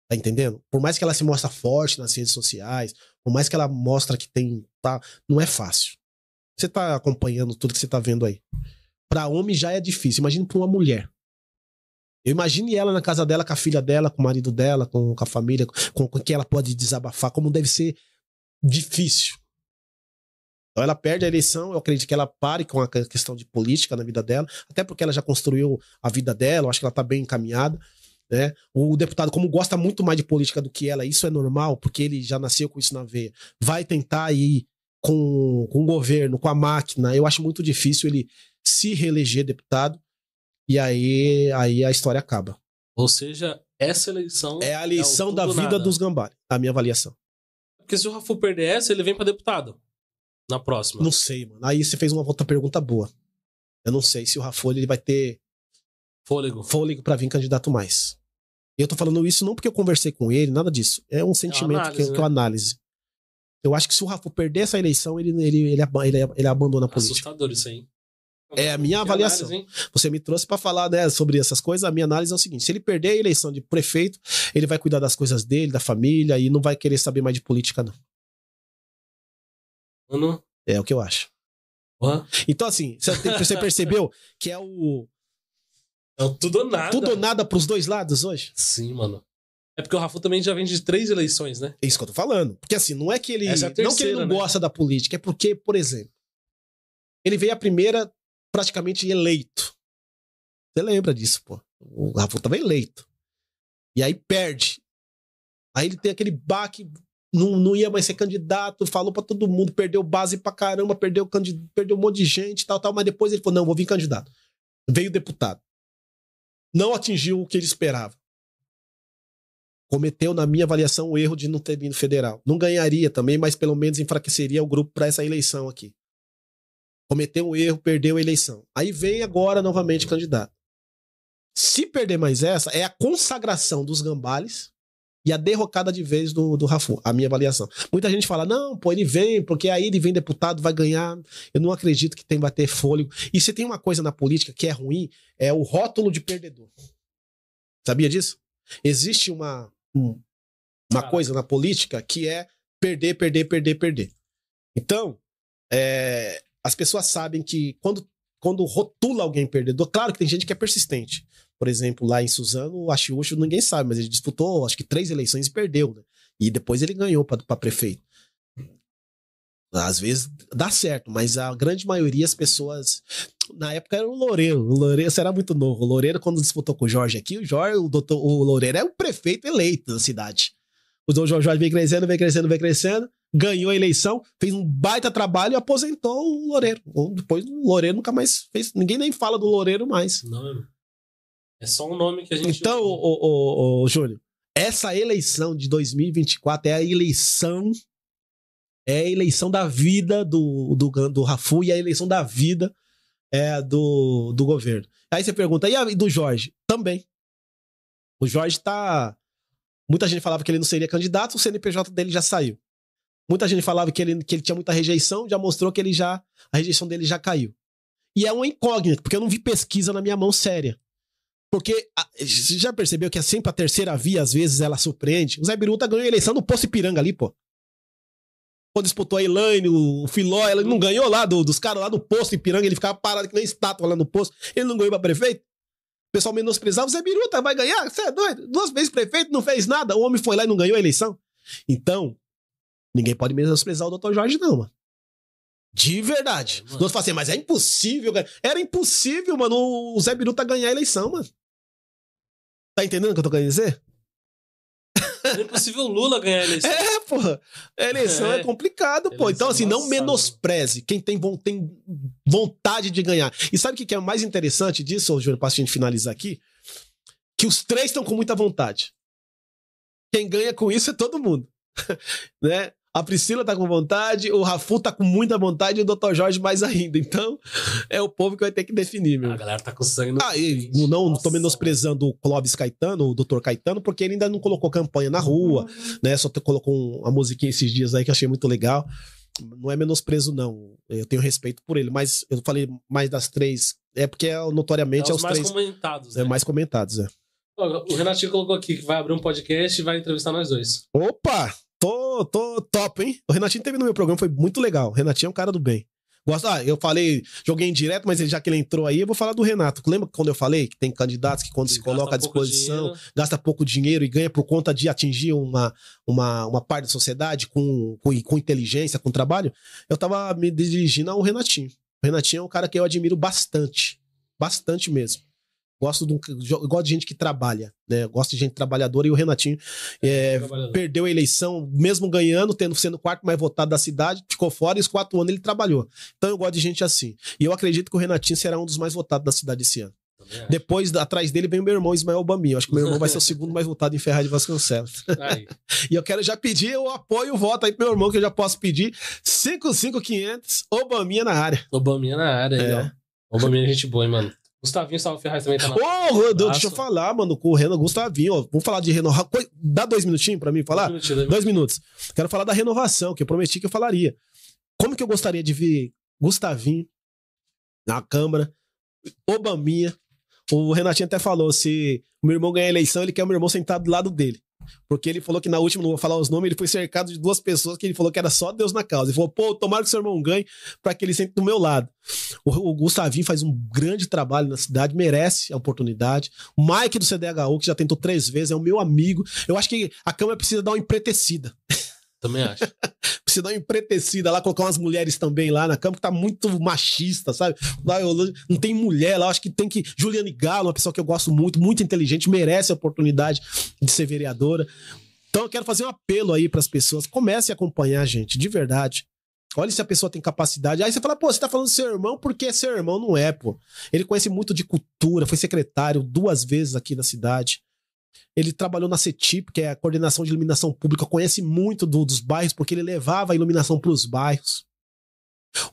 Tá entendendo? Por mais que ela se mostre forte nas redes sociais, por mais que ela mostre que tem... não é fácil. Você tá acompanhando tudo que você tá vendo aí. Pra homem já é difícil. Imagina pra uma mulher. Eu imagine ela na casa dela, com a filha dela, com o marido dela, com a família, com quem ela pode desabafar, como deve ser difícil. Então ela perde a eleição, eu acredito que ela pare com a questão de política na vida dela, até porque ela já construiu a vida dela, eu acho que ela tá bem encaminhada, né? O deputado, como gosta muito mais de política do que ela, isso é normal, porque ele já nasceu com isso na veia, vai tentar ir com o governo, com a máquina. Eu acho muito difícil ele se reeleger deputado, e aí a história acaba. Ou seja, essa eleição é a eleição da vida dos Gambale, a minha avaliação. Porque se o Rafu perder essa, ele vem pra deputado na próxima. Não sei, mano. Aí você fez uma outra pergunta boa. Eu não sei se o Rafu ele vai ter fôlego pra vir candidato mais. Eu tô falando isso não porque eu conversei com ele, nada disso. É um sentimento análise, que eu análise. Eu acho que se o Rafu perder essa eleição, ele abandona a política. Assustador isso aí. É a minha avaliação. Análise, você me trouxe pra falar, né, sobre essas coisas. A minha análise é o seguinte: se ele perder a eleição de prefeito, ele vai cuidar das coisas dele, da família, e não vai querer saber mais de política, não. Mano. É o que eu acho. Uhum. Então, assim, você percebeu que é o tudo ou nada. Tudo ou nada pros dois lados hoje? Sim, mano. É porque o Rafu também já vem de 3 eleições, né? É isso que eu tô falando. Porque assim, não é que ele... Terceira, não que ele não gosta da política, é porque, por exemplo, ele veio a primeira praticamente eleito. Você lembra disso, pô. O Rafu tava eleito. E aí perde. Aí ele tem aquele baque, não ia mais ser candidato, falou pra todo mundo, perdeu base pra caramba, perdeu um monte de gente, tal, mas depois ele falou, não, vou vir candidato. Veio deputado. Não atingiu o que ele esperava. Cometeu, na minha avaliação, o erro de não ter vindo federal. Não ganharia também, mas pelo menos enfraqueceria o grupo para essa eleição aqui. Cometeu um erro, perdeu a eleição. Aí vem agora novamente candidato. Se perder mais essa, é a consagração dos gambales e a derrocada de vez do Rafu, a minha avaliação. Muita gente fala, não, pô, ele vem, porque aí ele vem deputado, vai ganhar. Eu não acredito que vai ter fôlego. E se tem uma coisa na política que é ruim, é o rótulo de perdedor. Sabia disso? Existe uma coisa na política que é perder, perder, perder, perder. Então, as pessoas sabem que quando rotula alguém perdedor, claro que tem gente que é persistente. Por exemplo, lá em Suzano, o Achiúcho, ninguém sabe, mas ele disputou, acho que 3 eleições e perdeu, né? E depois ele ganhou para prefeito. Às vezes dá certo, mas a grande maioria, as pessoas... Na época era o Loureiro. O Loureiro, você era muito novo. O Loureiro, quando disputou com o Jorge aqui, o Loureiro é o prefeito eleito da cidade. O Jorge veio crescendo, ganhou a eleição, fez um baita trabalho e aposentou o Loureiro. Depois o Loureiro nunca mais fez... Ninguém nem fala do Loureiro mais. Não, é só um nome que a gente... Então, Júnior, essa eleição de 2024 é a eleição da vida do Rafu e a eleição da vida do governo. Aí você pergunta, e do Jorge? Também. O Jorge tá... Muita gente falava que ele não seria candidato, o CNPJ dele já saiu. Muita gente falava que ele tinha muita rejeição, já mostrou que a rejeição dele já caiu. E é uma incógnita, porque eu não vi pesquisa na minha mão séria. Porque você já percebeu que é sempre a terceira via, às vezes, ela surpreende? O Zé Biruta ganhou a eleição no Poço Ipiranga ali, pô. Quando disputou a Elaine, o Filó, ele não ganhou lá dos caras lá do Poço Ipiranga, ele ficava parado que nem estátua lá no poço. Ele não ganhou pra prefeito? O pessoal menosprezava, o Zé Biruta vai ganhar? Você é doido? 2 vezes prefeito, não fez nada. O homem foi lá e não ganhou a eleição. Então, ninguém pode menosprezar o Dr. Jorge, não, mano. De verdade. Os outros falam assim, mas é impossível. Era impossível, mano, o Zé Biruta ganhar a eleição, mano. Tá entendendo o que eu tô querendo dizer? Era impossível o Lula ganhar a eleição. Porra. A eleição é complicado, pô. Então, assim, não menospreze quem tem vontade de ganhar. E sabe o que é o mais interessante disso, Júnior, pra gente finalizar aqui? Que os 3 estão com muita vontade. Quem ganha com isso é todo mundo. Né? A Priscila tá com vontade, o Rafu tá com muita vontade e o Dr. Jorge mais ainda. Então, é o povo que vai ter que definir, meu. A galera tá com sangue no... Não tô menosprezando o Clóvis Caetano, o Dr. Caetano, porque ele ainda não colocou campanha na rua, né? Só colocou uma musiquinha esses dias aí que eu achei muito legal. Não é menosprezo, não. Eu tenho respeito por ele, mas eu falei mais das 3. É porque, notoriamente, os mais 3... comentados, né? mais comentados, O Renatinho colocou aqui que vai abrir um podcast e vai entrevistar nós 2. Opa! Tô top, hein? O Renatinho teve no meu programa, foi muito legal. O Renatinho é um cara do bem. Eu falei, joguei indireto, mas já que ele entrou aí, eu vou falar do Renato. Lembra quando eu falei que tem candidatos que quando se coloca à disposição, gasta pouco dinheiro e ganha por conta de atingir uma parte da sociedade com inteligência, com trabalho? Eu tava me dirigindo ao Renatinho. O Renatinho é um cara que eu admiro bastante. Bastante mesmo. Gosto de gente que trabalha, né? Gosto de gente trabalhadora e o Renatinho perdeu a eleição, mesmo ganhando, sendo o 4º mais votado da cidade, ficou fora e os 4 anos ele trabalhou. Então eu gosto de gente assim. E eu acredito que o Renatinho será um dos mais votados da cidade esse ano. Depois, atrás dele, vem o meu irmão Ismael Bambinho. Acho que o meu irmão vai ser o 2º mais votado em Ferraz de Vasconcelos. E eu quero já pedir o apoio e o voto aí pro meu irmão, que eu já posso pedir. 55500, Obaminha na área. Obaminha na área, aí, ó. Obaminha é gente boa, hein, mano. Gustavinho Salve Ferraz também tá na... deixa eu falar, mano, com o Renan Gustavinho, ó. Vamos falar de renovação. Dá 2 minutinhos pra mim falar? 2 minutos. Quero falar da renovação, que eu prometi que eu falaria. Como que eu gostaria de ver Gustavinho na Câmara, Obaminha. O Renatinho até falou, se o meu irmão ganhar a eleição, ele quer o meu irmão sentado do lado dele. Porque ele falou que na última, não vou falar os nomes, ele foi cercado de 2 pessoas que ele falou que era só Deus na causa. Ele falou, pô, tomara que seu irmão ganhe pra que ele sente do meu lado. O Gustavinho faz um grande trabalho na cidade, merece a oportunidade. O Mike do CDHU, que já tentou 3 vezes, é o meu amigo. Eu acho que a Câmara precisa dar uma empretecida. Também acho. Precisa dar uma empretecida lá, colocar umas mulheres também lá na Câmara, que tá muito machista, sabe? Não tem mulher lá, acho que tem que... Juliane Galo, uma pessoa que eu gosto muito, muito inteligente, merece a oportunidade de ser vereadora. Então eu quero fazer um apelo aí pras pessoas. Comece a acompanhar, gente, de verdade. Olha se a pessoa tem capacidade. Aí você fala, pô, você tá falando do seu irmão porque é seu irmão. Não é, pô. Ele conhece muito de cultura, foi secretário 2 vezes aqui na cidade. Ele trabalhou na CETIP, que é a Coordenação de Iluminação Pública, conhece muito dos bairros, porque ele levava a iluminação pros bairros.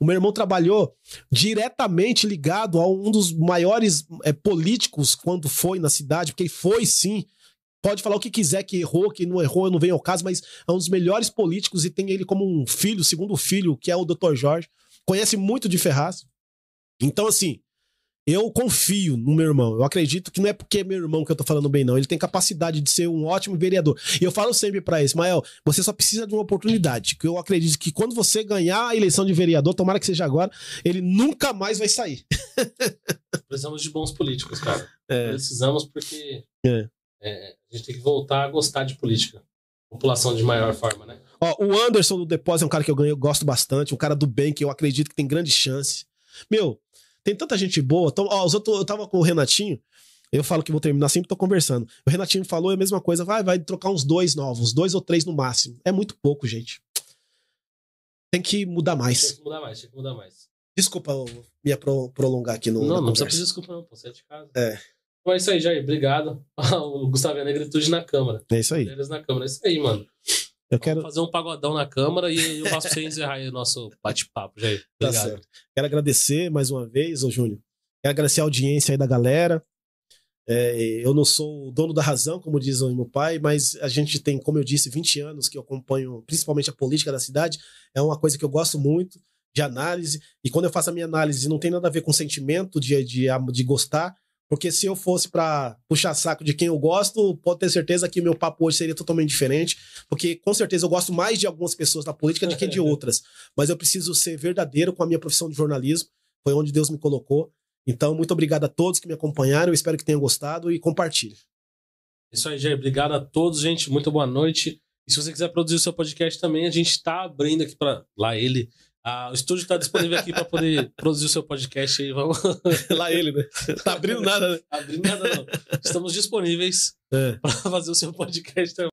O meu irmão trabalhou diretamente ligado a um dos maiores políticos quando foi na cidade, porque ele foi sim. Pode falar o que quiser, que errou, que não errou, não vem ao caso, mas é um dos melhores políticos e tem ele como um filho, segundo filho, que é o Dr. Jorge. Conhece muito de Ferraz. Então, assim, eu confio no meu irmão. Eu acredito que não é porque é meu irmão que eu tô falando bem, não. Ele tem capacidade de ser um ótimo vereador. E eu falo sempre pra ele, Ismael, você só precisa de uma oportunidade. Que eu acredito que quando você ganhar a eleição de vereador, tomara que seja agora, ele nunca mais vai sair. Precisamos de bons políticos, cara. Precisamos porque a gente tem que voltar a gostar de política. População de maior forma, né? Ó, o Anderson do Depósito é um cara que eu gosto bastante, um cara do bem, que eu acredito que tem grande chance. Meu, tem tanta gente boa. Então, ó, eu tava com o Renatinho, eu falo que vou terminar, sempre tô conversando. O Renatinho falou a mesma coisa, vai trocar uns 2 novos, 2 ou 3 no máximo. É muito pouco, gente. Tem que mudar mais. Tem que mudar mais. Desculpa eu me prolongar aqui no. Não precisa pedir desculpa, não, pô, você é de casa. Então é isso aí, Jair. Obrigado. O Gustavo Negritude na Câmara. É isso aí. Na Câmara. É isso aí, mano. Eu quero fazer um pagodão na Câmara e eu faço pra você encerrar aí o nosso bate-papo, Jair. Obrigado. Tá certo. Quero agradecer mais uma vez, ô Júnior. Quero agradecer a audiência aí da galera. Eu não sou o dono da razão, como diz o meu pai, mas a gente tem, como eu disse, 20 anos que eu acompanho principalmente a política da cidade. É uma coisa que eu gosto muito de análise. E quando eu faço a minha análise, não tem nada a ver com sentimento de gostar. Porque se eu fosse pra puxar saco de quem eu gosto, pode ter certeza que meu papo hoje seria totalmente diferente. Porque com certeza eu gosto mais de algumas pessoas da política do que de outras. Mas eu preciso ser verdadeiro com a minha profissão de jornalismo. Foi onde Deus me colocou. Então, muito obrigado a todos que me acompanharam. Eu espero que tenham gostado e compartilhem. Isso aí, Jair. Obrigado a todos, gente. Muito boa noite. E se você quiser produzir o seu podcast também, a gente tá abrindo aqui para lá ele. O estúdio está disponível aqui para poder produzir o seu podcast aí. Vamos... Lá ele, né? Tá abrindo nada, né? Abrindo nada, não. Estamos disponíveis para fazer o seu podcast também.